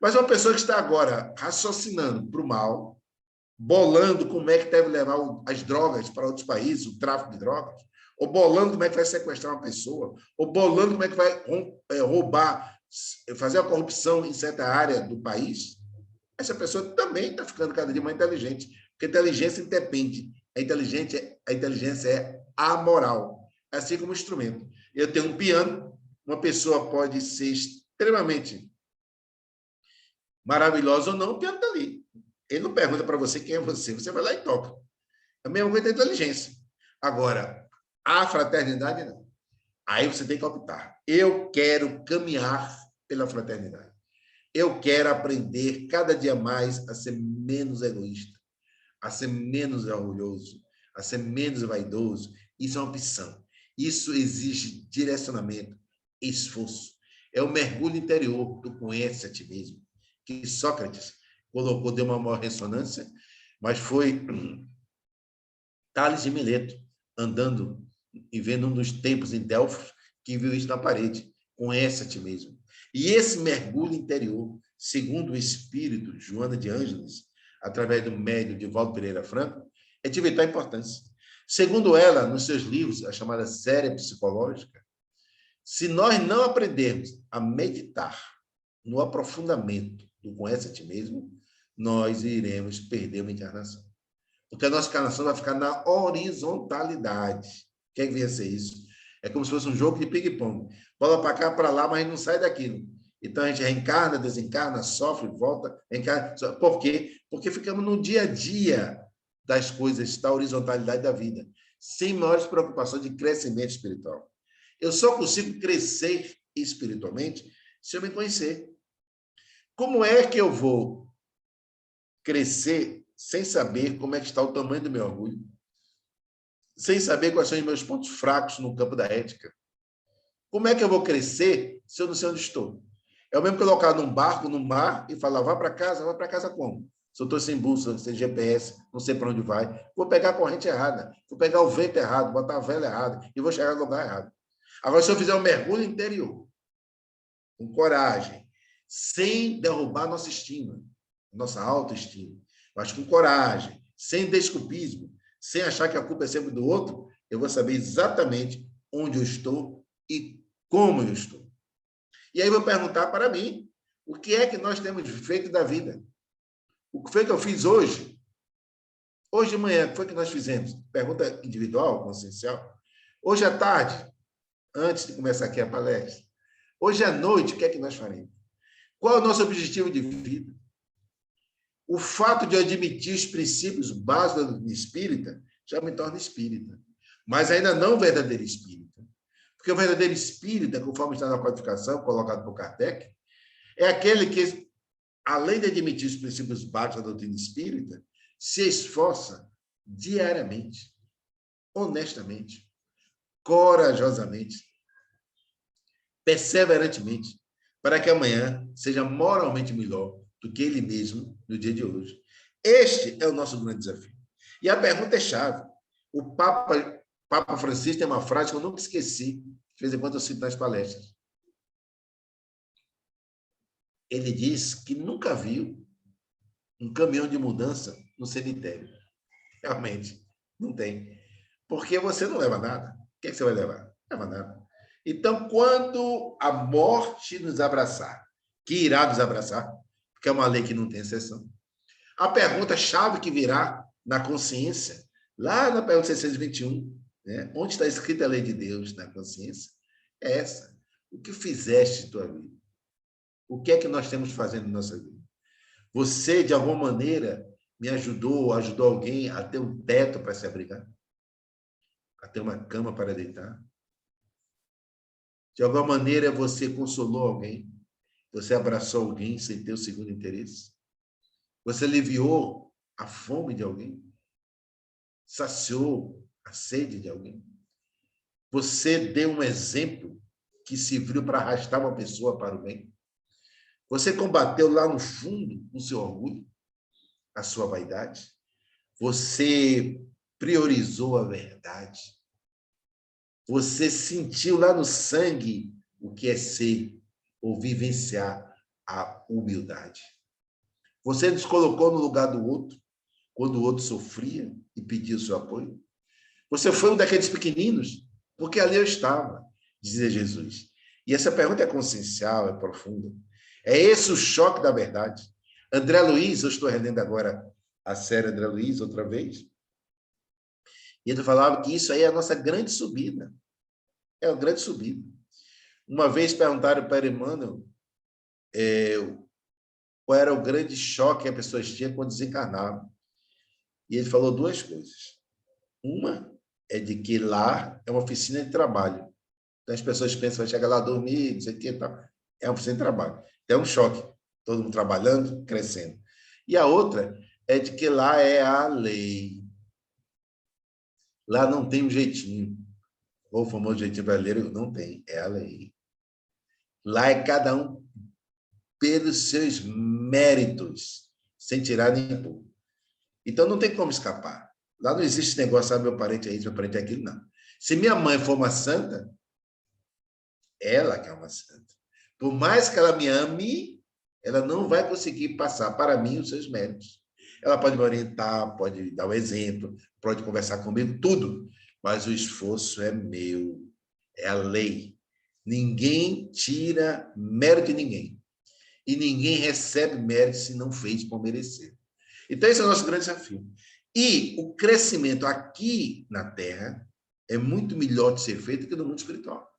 S2: Mas uma pessoa que está agora raciocinando para o mal, bolando como é que deve levar as drogas para outros países, o tráfico de drogas, ou bolando como é que vai sequestrar uma pessoa, ou bolando como é que vai roubar, fazer a corrupção em certa área do país, essa pessoa também está ficando cada dia mais inteligente, porque a inteligência independe. A inteligência é amoral, assim como o instrumento. Eu tenho um piano, uma pessoa pode ser extremamente maravilhosa ou não, o piano está ali. Ele não pergunta para você quem é você, você vai lá e toca. A mesma coisa da inteligência. Agora, a fraternidade não. Aí você tem que optar. Eu quero caminhar pela fraternidade. Eu quero aprender cada dia mais a ser menos egoísta, a ser menos orgulhoso, a ser menos vaidoso. Isso é uma opção. Isso exige direcionamento, esforço. É o mergulho interior, tu conhece a ti mesmo, que Sócrates colocou, deu uma maior ressonância, mas foi Tales de Mileto, andando e vendo um dos templos em Delfos, que viu isso na parede. Conhece a ti mesmo. E esse mergulho interior, segundo o espírito Joana de Ângeles, através do médium Divaldo Pereira Franco, é de vital importância. Segundo ela, nos seus livros, a chamada série psicológica, se nós não aprendermos a meditar no aprofundamento do conhece a ti mesmo, nós iremos perder uma encarnação. Porque a nossa encarnação vai ficar na horizontalidade. O que é que vai ser isso? É como se fosse um jogo de ping-pong. Bola para cá, para lá, mas a gente não sai daquilo. Então, a gente reencarna, desencarna, sofre, volta, reencarna. Por quê? Porque ficamos no dia a dia das coisas, da horizontalidade da vida, sem maiores preocupações de crescimento espiritual. Eu só consigo crescer espiritualmente se eu me conhecer. Como é que eu vou crescer sem saber como é que está o tamanho do meu orgulho? Sem saber quais são os meus pontos fracos no campo da ética? Como é que eu vou crescer se eu não sei onde estou? É o mesmo colocar num barco, no mar, e falar, vá para casa como? Se eu estou sem bússola, sem GPS, não sei para onde vai, vou pegar a corrente errada, vou pegar o vento errado, botar a vela errada, e vou chegar no lugar errado. Agora, se eu fizer um mergulho interior, com coragem, sem derrubar nossa estima, nossa autoestima, mas com coragem, sem desculpismo, sem achar que a culpa é sempre do outro, eu vou saber exatamente onde eu estou e como eu estou. E aí eu vou perguntar para mim, o que é que nós temos feito da vida? O que foi que eu fiz hoje? Hoje de manhã, o que foi que nós fizemos? Pergunta individual, consciencial. Hoje à tarde, antes de começar aqui a palestra. Hoje à noite, o que é que nós faremos? Qual é o nosso objetivo de vida? O fato de eu admitir os princípios básicos da doutrina espírita já me torna espírita, mas ainda não verdadeiro espírita. Porque o verdadeiro espírita, conforme está na codificação colocado por Kardec, é aquele que, além de admitir os princípios básicos da doutrina espírita, se esforça diariamente, honestamente, corajosamente, perseverantemente, para que amanhã seja moralmente melhor do que ele mesmo no dia de hoje. Este é o nosso grande desafio. E a pergunta é chave. O Papa Francisco tem uma frase que eu nunca esqueci, de vez em quando eu cito nas palestras. Ele diz que nunca viu um caminhão de mudança no cemitério. Realmente, não tem. Porque você não leva nada. O que é que você vai levar? Não leva nada. Então, quando a morte nos abraçar, que irá nos abraçar, porque é uma lei que não tem exceção, a pergunta-chave que virá na consciência, lá na pergunta 621, né, onde está escrita a lei de Deus na consciência, é essa. O que fizeste em tua vida? O que é que nós temos fazendo em nossa vida? Você, de alguma maneira, me ajudou alguém a ter um teto para se abrigar? A ter uma cama para deitar? De alguma maneira, você consolou alguém? Você abraçou alguém sem ter o segundo interesse? Você aliviou a fome de alguém? Saciou a sede de alguém? Você deu um exemplo que serviu para arrastar uma pessoa para o bem? Você combateu lá no fundo o seu orgulho, a sua vaidade? Você priorizou a verdade? Você sentiu lá no sangue o que é ser ou vivenciar a humildade? Você nos colocou no lugar do outro, quando o outro sofria e pedia o seu apoio? Você foi um daqueles pequeninos? Porque ali eu estava, dizia Jesus. E essa pergunta é consciencial, é profunda. É esse o choque da verdade. André Luiz, eu estou relendo agora a série André Luiz outra vez, e ele falava que isso aí é a nossa grande subida. É a grande subida. Uma vez perguntaram para Emmanuel qual era o grande choque que as pessoas tinham quando desencarnavam. E ele falou duas coisas. Uma é de que lá é uma oficina de trabalho. Então, as pessoas pensam que vai chegar lá dormir, não sei o que, tal. É uma oficina de trabalho. Então, é um choque. Todo mundo trabalhando, crescendo. E a outra é de que lá é a lei. Lá não tem um jeitinho. Ou o famoso jeitinho brasileiro, não tem. É a lei. Lá é cada um pelos seus méritos, sem tirar nem pôr. Então, não tem como escapar. Lá não existe negócio, meu parente é isso, meu parente é aquilo, não. Se minha mãe for uma santa, ela que é uma santa. Por mais que ela me ame, ela não vai conseguir passar para mim os seus méritos. Ela pode me orientar, pode dar um exemplo, pode conversar comigo, tudo. Mas o esforço é meu, é a lei. Ninguém tira mérito de ninguém. E ninguém recebe mérito se não fez por merecer. Então, esse é o nosso grande desafio. E o crescimento aqui na Terra é muito melhor de ser feito que no mundo espiritual.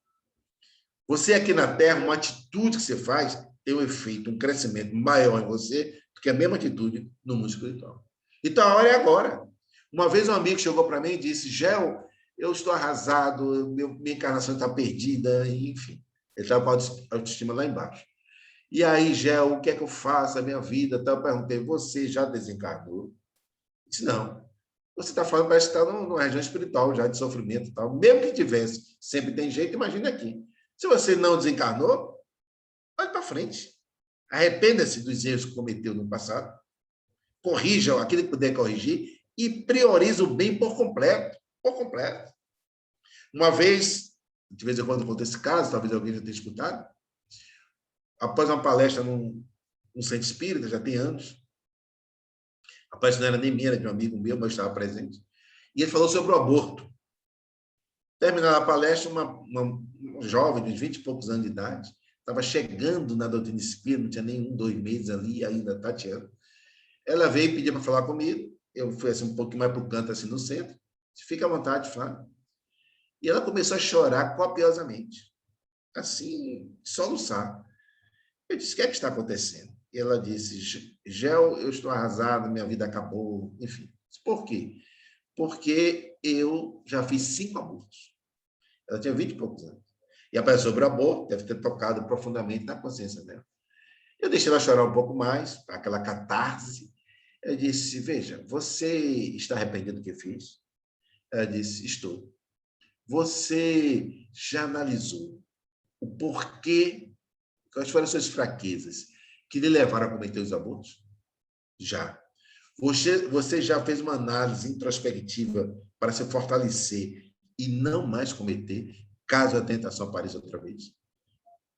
S2: Você aqui na Terra, uma atitude que você faz tem um efeito, um crescimento maior em você do que a mesma atitude no mundo espiritual. Então, a hora é agora. Uma vez um amigo chegou para mim e disse, Gel, eu estou arrasado, minha encarnação está perdida, enfim. Ele estava com a autoestima lá embaixo. E aí, Gel, o que é que eu faço? A minha vida? Então, eu perguntei, você já desencarnou? Ele disse, não. Você está falando, parece que está numa região espiritual já de sofrimento e tal. Mesmo que tivesse, sempre tem jeito, imagine aqui. Se você não desencarnou, olhe para frente. Arrependa-se dos erros que cometeu no passado. Corrija aquilo que puder corrigir e priorize o bem por completo. Por completo. Uma vez, de vez em quando conta esse caso, talvez alguém já tenha escutado. Após uma palestra num centro espírita, já tem anos, a palestra não era nem minha, era de um amigo meu, mas estava presente, e ele falou sobre o aborto. Terminada a palestra, uma jovem de 20 e poucos anos de idade, estava chegando na doutrina espírita, não tinha nem 1, 2 meses ali, ainda tateando. Ela veio e pediu para falar comigo, eu fui assim, um pouquinho mais para o canto, assim, no centro, fica à vontade, fala. E ela começou a chorar copiosamente, assim, soluçar. Eu disse, o que é que está acontecendo? E ela disse, Gel, eu estou arrasada, minha vida acabou, enfim. Por quê? Porque eu já fiz 5 abortos. Ela tinha 20 e poucos anos. E a palestra sobre o aborto deve ter tocado profundamente na consciência dela. Eu deixei ela chorar um pouco mais, aquela catarse. Eu disse, veja, você está arrependido do que fez? Ela disse, estou. Você já analisou o porquê, quais foram as suas fraquezas que lhe levaram a cometer os abortos? Já. Você já fez uma análise introspectiva para se fortalecer e não mais cometer, caso a tentação apareça outra vez?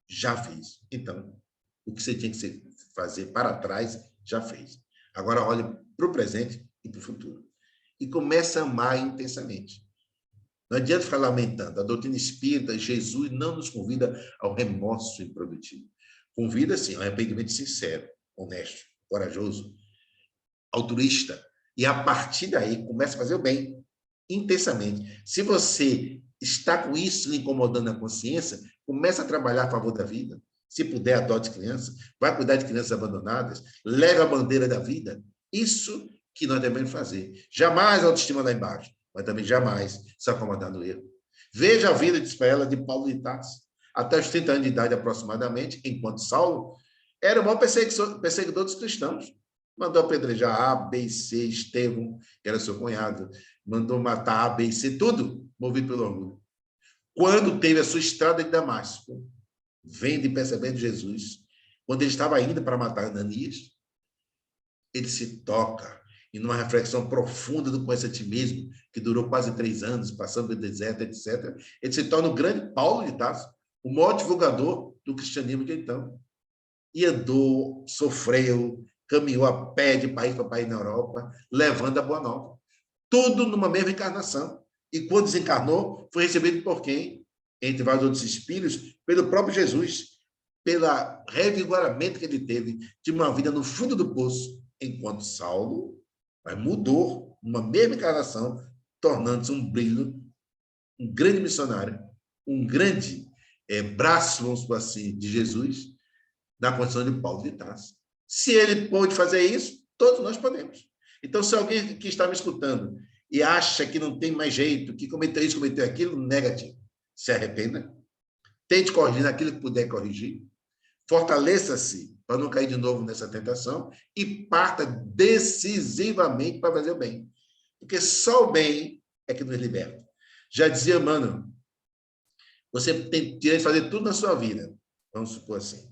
S2: Já fez. Então, o que você tinha que fazer para trás, já fez. Agora olhe para o presente e para o futuro. E comece a amar intensamente. Não adianta ficar lamentando. A doutrina espírita, Jesus não nos convida ao remorso improdutivo. Convida, sim, ao arrependimento sincero, honesto, corajoso, altruísta. E a partir daí, começa a fazer o bem, intensamente. Se você está com isso lhe incomodando na consciência, começa a trabalhar a favor da vida. Se puder, adote crianças, vai cuidar de crianças abandonadas, leve a bandeira da vida. Isso que nós devemos fazer. Jamais a autoestima lá embaixo, mas também jamais se acomodar no erro. Veja a vida, diz para ela, de Paulo de Tarso. Até os 30 anos de idade, aproximadamente, enquanto Saulo era o maior perseguidor dos cristãos. Mandou apedrejar A, B e C, Estevão, que era seu cunhado, mandou matar A, B e C, tudo movido pelo orgulho. Quando teve a sua estrada de Damasco, vendo e percebendo Jesus, quando ele estava indo para matar Ananias, ele se toca e numa reflexão profunda do conhece a ti mesmo, que durou quase 3 anos, passando pelo deserto, etc., ele se torna o grande Paulo de Tarso, o maior divulgador do cristianismo de então. E andou, sofreu, caminhou a pé de país para país na Europa, levando a boa nova. Tudo numa mesma encarnação. E quando desencarnou, foi recebido por quem? Entre vários outros espíritos, pelo próprio Jesus, pelo revigoramento que ele teve de uma vida no fundo do poço, enquanto Saulo mudou numa mesma encarnação, tornando-se um brilho, um grande missionário, um grande braço, vamos por assim, de Jesus, na condição de Paulo de Tarso. Se ele pôde fazer isso, todos nós podemos. Então, se alguém que está me escutando e acha que não tem mais jeito, que cometeu isso, cometeu aquilo, negativo. Se arrependa, tente corrigir naquilo que puder corrigir, fortaleça-se para não cair de novo nessa tentação e parta decisivamente para fazer o bem. Porque só o bem é que nos liberta. Já dizia, mano, você tem direito de fazer tudo na sua vida, vamos supor assim.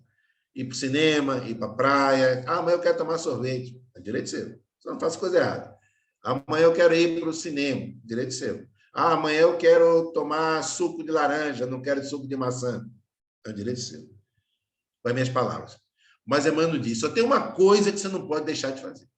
S2: Ir para o cinema, ir para a praia. Ah, amanhã eu quero tomar sorvete. É direito seu. Você não faz coisa errada. Amanhã eu quero ir para o cinema. Direito seu. Ah, amanhã eu quero tomar suco de laranja, não quero suco de maçã. É direito seu. Com as minhas palavras. Mas Emmanuel disse, só tem uma coisa que você não pode deixar de fazer,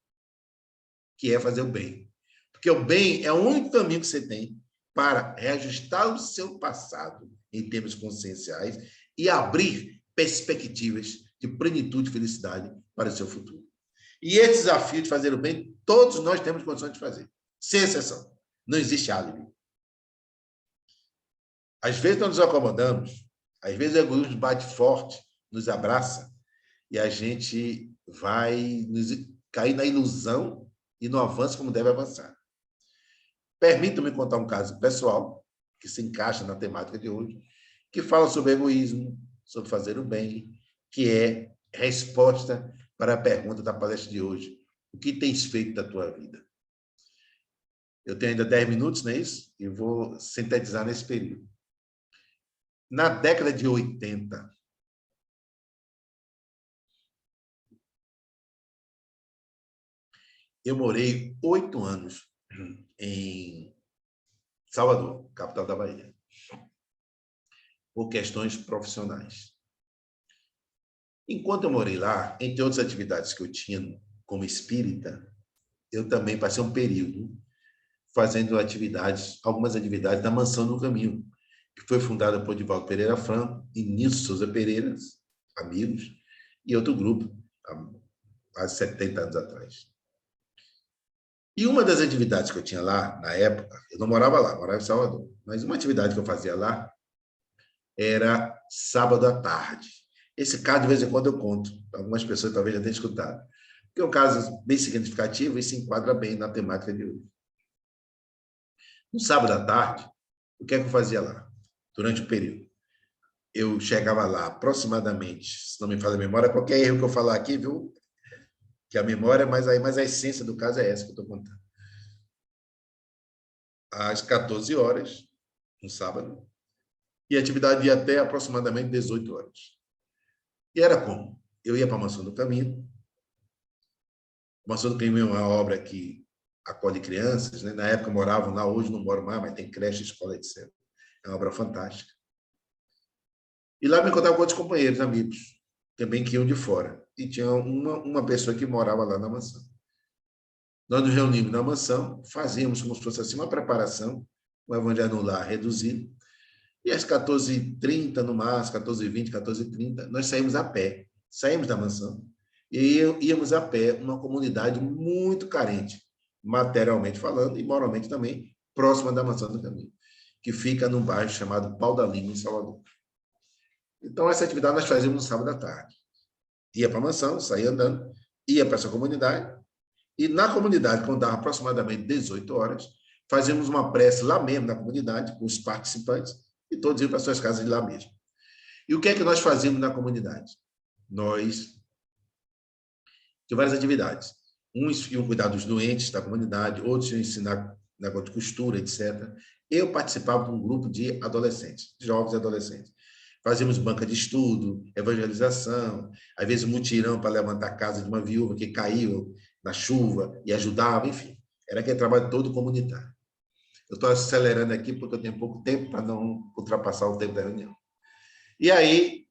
S2: que é fazer o bem. Porque o bem é o único caminho que você tem para reajustar o seu passado em termos conscienciais e abrir perspectivas de plenitude e felicidade para o seu futuro. E esse desafio de fazer o bem, todos nós temos condições de fazer, sem exceção. Não existe álibi. Às vezes nós nos acomodamos, às vezes o egoísmo bate forte, nos abraça, e a gente vai cair na ilusão e no avanço como deve avançar. Permita-me contar um caso pessoal, que se encaixa na temática de hoje, que fala sobre egoísmo, sobre fazer o bem, que é resposta para a pergunta da palestra de hoje. O que tens feito da tua vida? Eu tenho ainda 10 minutos, não é isso? E vou sintetizar nesse período. Na década de 80, eu morei 8 anos em Salvador, capital da Bahia. por questões profissionais. Enquanto eu morei lá, entre outras atividades que eu tinha como espírita, eu também passei um período fazendo algumas atividades da Mansão do Caminho, que foi fundada por Divaldo Pereira Franco e Nilson Souza Pereira, amigos, e outro grupo, há quase 70 anos atrás. E uma das atividades que eu tinha lá, na época, eu não morava lá, morava em Salvador, mas uma atividade que eu fazia lá era sábado à tarde. Esse caso, de vez em quando, eu conto. Algumas pessoas talvez já tenham escutado. Porque é um caso bem significativo e se enquadra bem na temática de hoje. No sábado à tarde, o que é que eu fazia lá? Durante o período. Eu chegava lá aproximadamente, se não me falha a memória, qualquer erro que eu falar aqui, viu? Que a memória, mas a essência do caso é essa que eu estou contando. Às 14 horas, no sábado, e a atividade ia até aproximadamente 18 horas. E era como? Eu ia para a Mansão do Caminho. A Mansão do Caminho é uma obra que acolhe crianças, né? Na época moravam lá, hoje não moram mais, mas tem creche, escola, etc. É uma obra fantástica. E lá me encontrava com outros companheiros, amigos, também que iam de fora. E tinha uma pessoa que morava lá na mansão. Nós nos reunimos na mansão, fazíamos como se fosse assim uma preparação, um evangelho no lar reduzido, e às 14h30, no máximo, 14h20, 14h30, nós saímos a pé. Saímos da mansão e íamos a pé, uma comunidade muito carente, materialmente falando e moralmente também, próxima da Mansão do Caminho, que fica num bairro chamado Pau da Lima, em Salvador. Então, essa atividade nós fazíamos no sábado à tarde. Ia para a mansão, saía andando, ia para essa comunidade, e na comunidade, quando dava aproximadamente 18 horas, fazíamos uma prece lá mesmo na comunidade, com os participantes, e todos iam para suas casas de lá mesmo. E o que é que nós fazíamos na comunidade? Nós tínhamos várias atividades. Uns iam cuidar dos doentes da comunidade, outros iam ensinar negócio de costura, etc. Eu participava de um grupo de adolescentes, jovens e adolescentes. Fazíamos banca de estudo, evangelização, às vezes mutirão para levantar a casa de uma viúva que caiu na chuva e ajudava, enfim. Era aquele trabalho todo comunitário. Eu estou acelerando aqui porque eu tenho pouco tempo para não ultrapassar o tempo da reunião. E aí,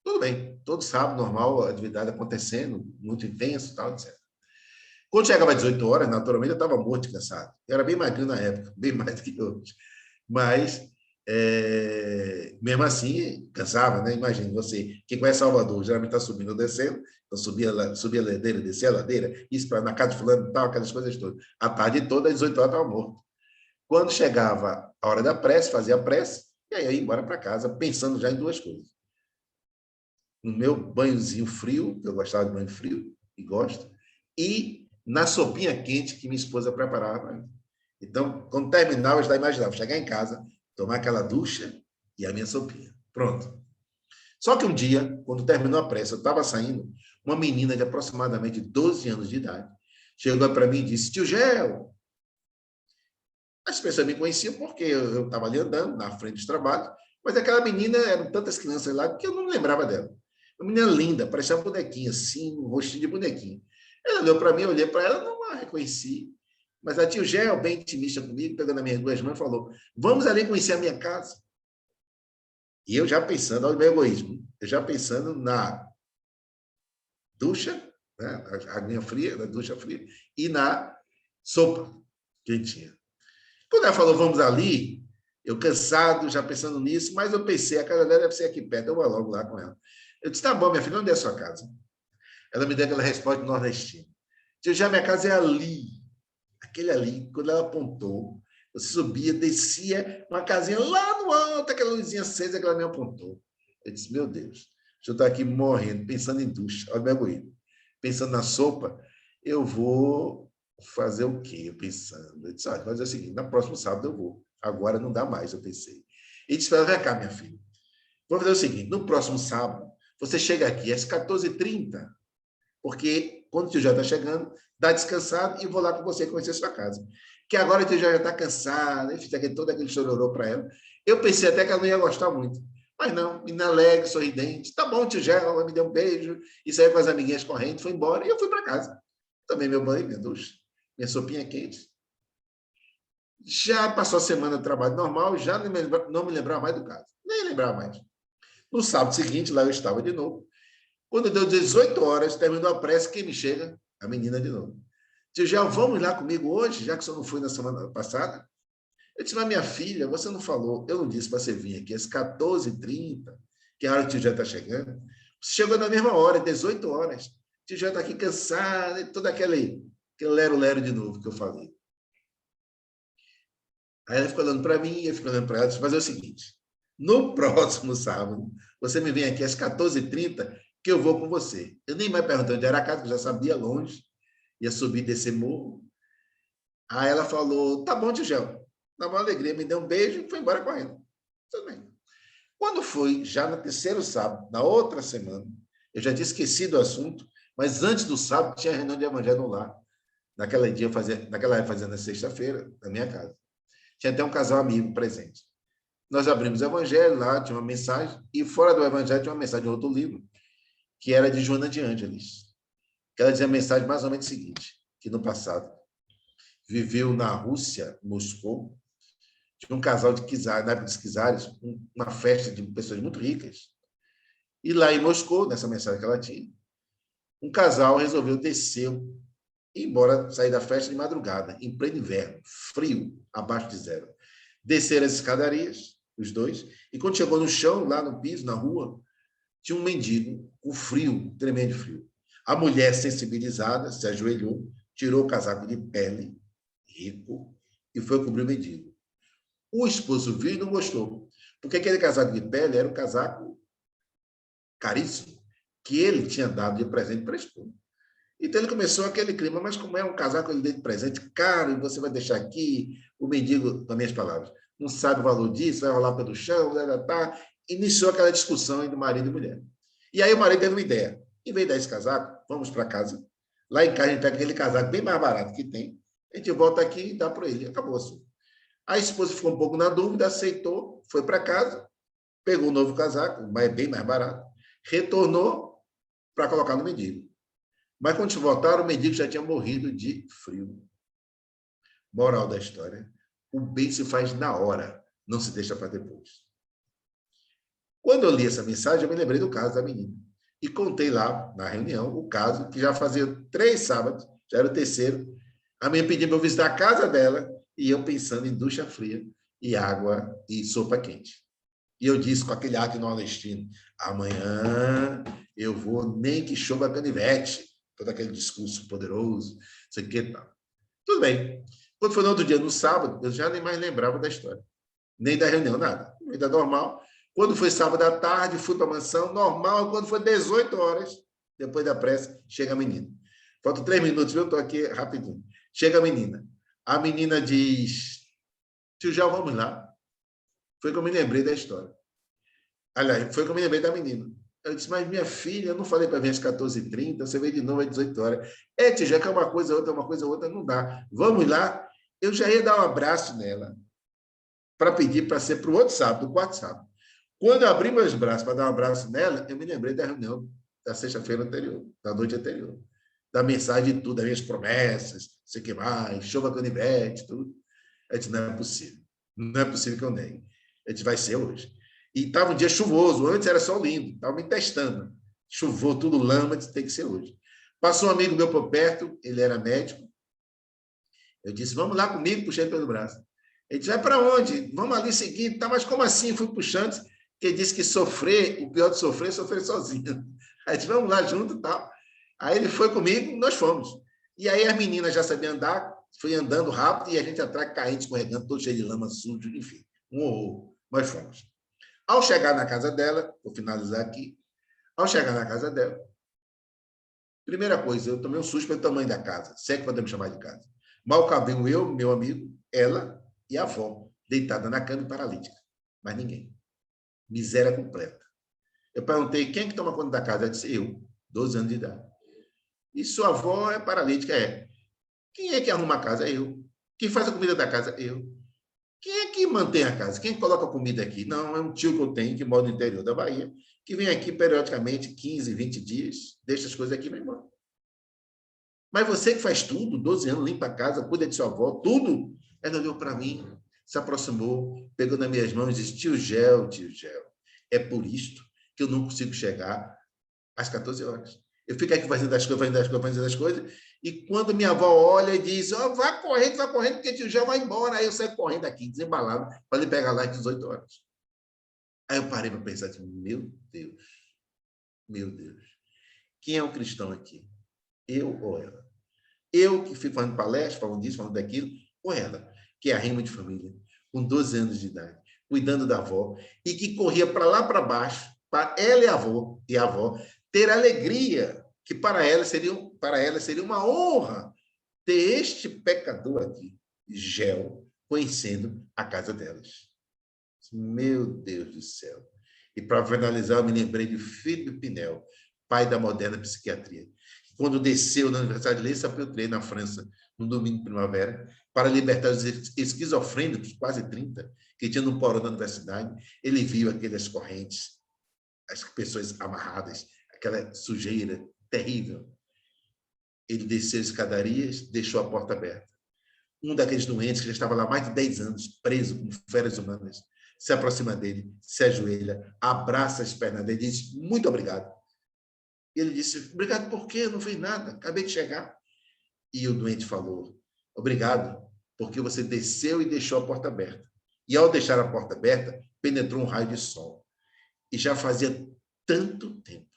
S2: tudo bem, todo sábado, normal, a atividade acontecendo, muito intenso, tal, etc. Quando chegava às 18 horas, naturalmente, eu estava morto de cansado. Eu era bem magrinho na época, bem mais do que hoje. Mas, mesmo assim, cansava, né? Imagina, você, quem conhece Salvador, geralmente está subindo ou descendo, então subia a ladeira, descia a ladeira, isso para na casa de fulano e tal, aquelas coisas todas. A tarde toda, às 18 horas, estava morto. Quando chegava a hora da prece, fazia a prece, e aí eu ia embora para casa, pensando já em duas coisas. No meu banhozinho frio, eu gostava de banho frio, e gosto, e na sopinha quente que minha esposa preparava. Então, quando terminava, eu já imaginava chegar em casa, tomar aquela ducha e a minha sopinha. Pronto. Só que um dia, quando terminou a prece, eu estava saindo, uma menina de aproximadamente 12 anos de idade chegou para mim e disse: "Tio Gel". As pessoas me conheciam porque eu estava ali andando na frente dos trabalhos, mas aquela menina, eram tantas crianças lá que eu não lembrava dela. Uma menina linda, parecia uma bonequinha, assim, um rostinho de bonequinho. Ela olhou para mim, eu olhei para ela, não a reconheci. Mas a tio Gel, bem intimista comigo, pegando as minhas duas mãos, falou: "Vamos ali conhecer a minha casa". E eu já pensando, olha o meu egoísmo, eu já pensando na ducha, né, a aguinha fria, na ducha fria, e na sopa quentinha. Quando ela falou, vamos ali, eu cansado, já pensando nisso, mas eu pensei, a casa dela deve ser aqui perto, eu vou logo lá com ela. Eu disse, tá bom, minha filha, onde é a sua casa? Ela me deu aquela resposta nordestina. Eu já minha casa é ali, aquele ali. Quando ela apontou, eu subia, descia, uma casinha lá no alto, aquela luzinha acesa que ela me apontou. Eu disse, meu Deus, eu estou aqui morrendo, pensando em ducha, olha o meu egoísmo. Pensando na sopa, eu vou fazer o quê? Eu pensando. Eu disse, olha, fazer o seguinte, no próximo sábado eu vou. Agora não dá mais, eu pensei. E disse, vem cá, minha filha. Vamos fazer o seguinte, no próximo sábado, você chega aqui às 14h30, porque quando o tio já está chegando, dá descansado e vou lá com você conhecer a sua casa. Que agora o tio já está cansado, fiz todo aquele chororô para ela. Eu pensei até que ela não ia gostar muito. Mas não, menina alegre, sorridente. Tá bom, tio Gel, ela me deu um beijo, e saiu com as amiguinhas correndo, foi embora, e eu fui para casa. Tomei meu banho, minha ducha, minha sopinha quente. Já passou a semana de trabalho normal, já não me lembrava mais do caso. Nem lembrava mais. No sábado seguinte, lá eu estava de novo. Quando deu 18 horas, terminou a prece, quem me chega? A menina de novo. Tio Gel, vamos lá comigo hoje, já que você não foi na semana passada? Eu disse, mas minha filha, você não falou, eu não disse para você vir aqui às 14h30, que é a hora que o tio Gel está chegando. Você chegou na mesma hora, 18 horas. O tio Gel está aqui cansado, todo aquele lero-lero de novo que eu falei. Aí ela ficou olhando para mim, eu fico olhando para ela, disse, fazer o seguinte, no próximo sábado, você me vem aqui às 14h30, que eu vou com você. Eu nem mais perguntei onde era a casa, que eu já sabia longe, ia subir e descer morro. Aí ela falou, tá bom, tio Gel. Na maior alegria, me deu um beijo e foi embora correndo. Tudo bem. Quando foi, já no terceiro sábado, na outra semana, eu já tinha esquecido o assunto, mas antes do sábado tinha reunião de evangelho no lar. Naquela época fazia na sexta-feira, na minha casa. Tinha até um casal amigo presente. Nós abrimos o evangelho lá, tinha uma mensagem, e fora do evangelho tinha uma mensagem de outro livro, que era de Joana de Ângeles. Que ela dizia a mensagem mais ou menos o seguinte, que no passado viveu na Rússia, Moscou, tinha um casal de czares, na época dos czares, uma festa de pessoas muito ricas. E lá em Moscou, nessa mensagem que ela tinha, um casal resolveu descer e ir embora, sair da festa de madrugada, em pleno inverno, frio, abaixo de zero. Desceram as escadarias, os dois, e quando chegou no chão, lá no piso, na rua, tinha um mendigo com frio, tremendo frio. A mulher, sensibilizada, se ajoelhou, tirou o casaco de pele, rico, e foi cobrir o mendigo. O esposo viu e não gostou, porque aquele casaco de pele era um casaco caríssimo, que ele tinha dado de presente para a esposa. Então ele começou aquele clima, mas como é um casaco ele deu de presente caro, e você vai deixar aqui, o mendigo, nas minhas palavras, não sabe o valor disso, vai rolar pelo chão, tá. Iniciou aquela discussão entre marido e mulher. E aí o marido teve uma ideia, em vez de dar esse casaco, vamos para casa, lá em casa a gente pega aquele casaco bem mais barato que tem, a gente volta aqui e dá para ele, acabou assim. A esposa ficou um pouco na dúvida, aceitou, foi para casa, pegou um novo casaco, bem mais barato, retornou para colocar no mendigo. Mas quando voltaram, o mendigo já tinha morrido de frio. Moral da história, o bem se faz na hora, não se deixa para depois. Quando eu li essa mensagem, eu me lembrei do caso da menina. E contei lá, na reunião, o caso, que já fazia 3 sábados, já era o terceiro. A menina pediu para eu visitar a casa dela, e eu pensando em ducha fria, e água, e sopa quente. E eu disse com aquele ar nordestino, amanhã eu vou nem que chova canivete, todo aquele discurso poderoso, sei que tal. Tudo bem. Quando foi no outro dia, no sábado, eu já nem mais lembrava da história, nem da reunião, nada. Vida normal. Quando foi sábado à tarde, fui para a mansão, normal. Quando foi 18 horas, depois da prece, chega a menina. Faltam 3 minutos, eu estou aqui rapidinho. Chega a menina. A menina diz, tio Gel, vamos lá. Foi que eu me lembrei da história. Aliás, foi que eu me lembrei da menina. Eu disse, mas minha filha, eu não falei para vir às 14h30, você veio de novo às 18 horas. Tia, já que é uma coisa, outra, não dá. Vamos lá. Eu já ia dar um abraço nela para pedir para ser para o outro sábado, do quarto sábado. Quando eu abri meus braços para dar um abraço nela, eu me lembrei da reunião da sexta-feira anterior, da noite anterior. Da mensagem de tudo, das minhas promessas, sei que mais, chova canivete, tudo. Eu disse, não é possível. Não é possível que eu negue. Eu disse, vai ser hoje. E estava um dia chuvoso, antes era sol lindo, estava me testando. Chuvou tudo lama, disse, tem que ser hoje. Passou um amigo meu por perto, ele era médico. Eu disse, vamos lá comigo, puxei ele pelo braço. Ele disse, vai para onde? Vamos ali seguir. Tá, mas como assim? Fui puxando, porque ele disse que sofrer, o pior de sofrer é sofrer sozinho. Aí disse, vamos lá junto e tal. Aí ele foi comigo, nós fomos. E aí as meninas já sabiam andar, foi andando rápido, e a gente atrás caindo, escorregando, todo cheio de lama, sujo, enfim, um horror. Nós fomos. Ao chegar na casa dela, vou finalizar aqui, ao chegar na casa dela, primeira coisa, eu tomei um susto pelo tamanho da casa, se é que podemos chamar de casa. Mal cabeu eu, meu amigo, ela e a avó, deitada na cama e paralítica. Mas ninguém. Miséria completa. Eu perguntei, quem é que toma conta da casa? Ela disse, eu, 12 anos de idade. E sua avó é paralítica? É. Quem é que arruma a casa? Eu. Quem faz a comida da casa? Eu. Quem é que mantém a casa? Quem coloca a comida aqui? Não, é um tio que eu tenho, que mora no interior da Bahia, que vem aqui periodicamente, 15, 20 dias, deixa as coisas aqui, meu irmão. Mas você que faz tudo, 12 anos, limpa a casa, cuida de sua avó, tudo. Ela olhou para mim, se aproximou, pegou nas minhas mãos e disse: tio Gel, é por isto que eu não consigo chegar às 14 horas. Eu fico aqui fazendo as coisas, fazendo as coisas, e quando minha avó olha e diz: oh, vá correndo, porque tio Gel vai embora. Aí eu saio correndo aqui, desembalado, para ele pegar lá às 18 horas. Aí eu parei para pensar assim: meu Deus, quem é o cristão aqui? Eu ou ela? Eu que fico fazendo palestra, falando disso, falando daquilo, ou ela, que é a rima de família, com 12 anos de idade, cuidando da avó, e que corria para lá para baixo, para ela e a avó ter alegria, que para ela seria uma honra ter este pecador aqui, Gel, conhecendo a casa delas. Meu Deus do céu. E para finalizar, eu me lembrei de Felipe Pinel, pai da moderna psiquiatria. Quando desceu na Universidade de Le na França, no domingo de primavera, para libertar os esquizofrênicos, quase 30, que tinha no porão da universidade, ele viu aquelas correntes, as pessoas amarradas, aquela sujeira terrível. Ele desceu as escadarias, deixou a porta aberta. Um daqueles doentes que já estava lá há mais de 10 anos, preso com feras humanas, se aproxima dele, se ajoelha, abraça as pernas dele e diz: muito obrigado. E ele disse: obrigado por quê? Eu não fiz nada, acabei de chegar. E o doente falou: obrigado, porque você desceu e deixou a porta aberta. E ao deixar a porta aberta, penetrou um raio de sol. E já fazia tanto tempo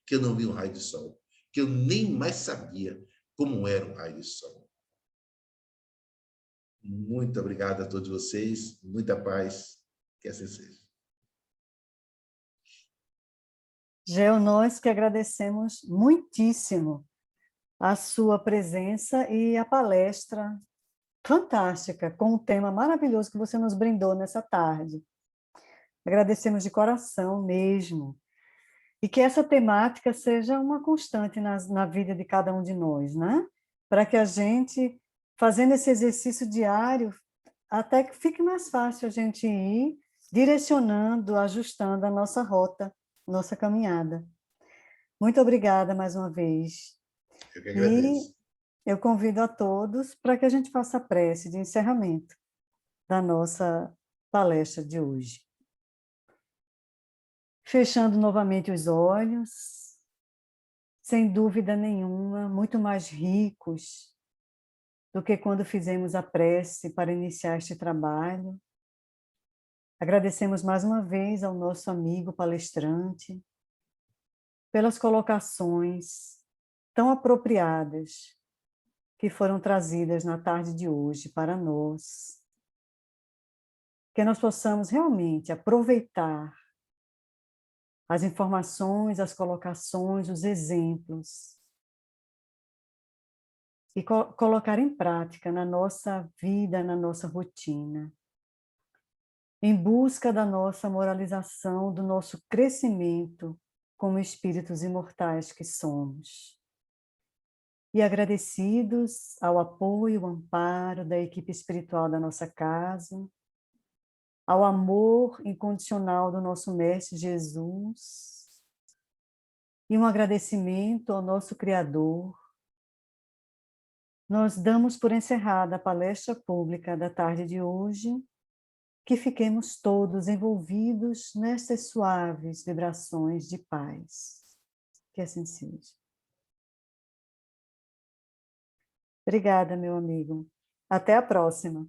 S2: que eu não vi um raio de sol, que eu nem mais sabia como era um raio de sol. Muito obrigado a todos vocês, muita paz, que assim seja.
S1: Gel, nós que agradecemos muitíssimo a sua presença e a palestra fantástica, com o tema maravilhoso que você nos brindou nessa tarde. Agradecemos de coração mesmo. E que essa temática seja uma constante na vida de cada um de nós, né? Para que a gente, fazendo esse exercício diário, até que fique mais fácil a gente ir direcionando, ajustando a nossa rota, nossa caminhada. Muito obrigada mais uma vez.
S2: Eu que
S1: E
S2: agradeço.
S1: eu convido a todos para que a gente faça a prece de encerramento da nossa palestra de hoje. Fechando novamente os olhos, sem dúvida nenhuma, muito mais ricos do que quando fizemos a prece para iniciar este trabalho. Agradecemos mais uma vez ao nosso amigo palestrante pelas colocações tão apropriadas que foram trazidas na tarde de hoje para nós. Que nós possamos realmente aproveitar as informações, as colocações, os exemplos e colocar em prática na nossa vida, na nossa rotina, em busca da nossa moralização, do nosso crescimento como espíritos imortais que somos. E agradecidos ao apoio, ao amparo da equipe espiritual da nossa casa, ao amor incondicional do nosso Mestre Jesus, e um agradecimento ao nosso Criador, nós damos por encerrada a palestra pública da tarde de hoje, que fiquemos todos envolvidos nestas suaves vibrações de paz. Que assim seja. Obrigada, meu amigo. Até a próxima.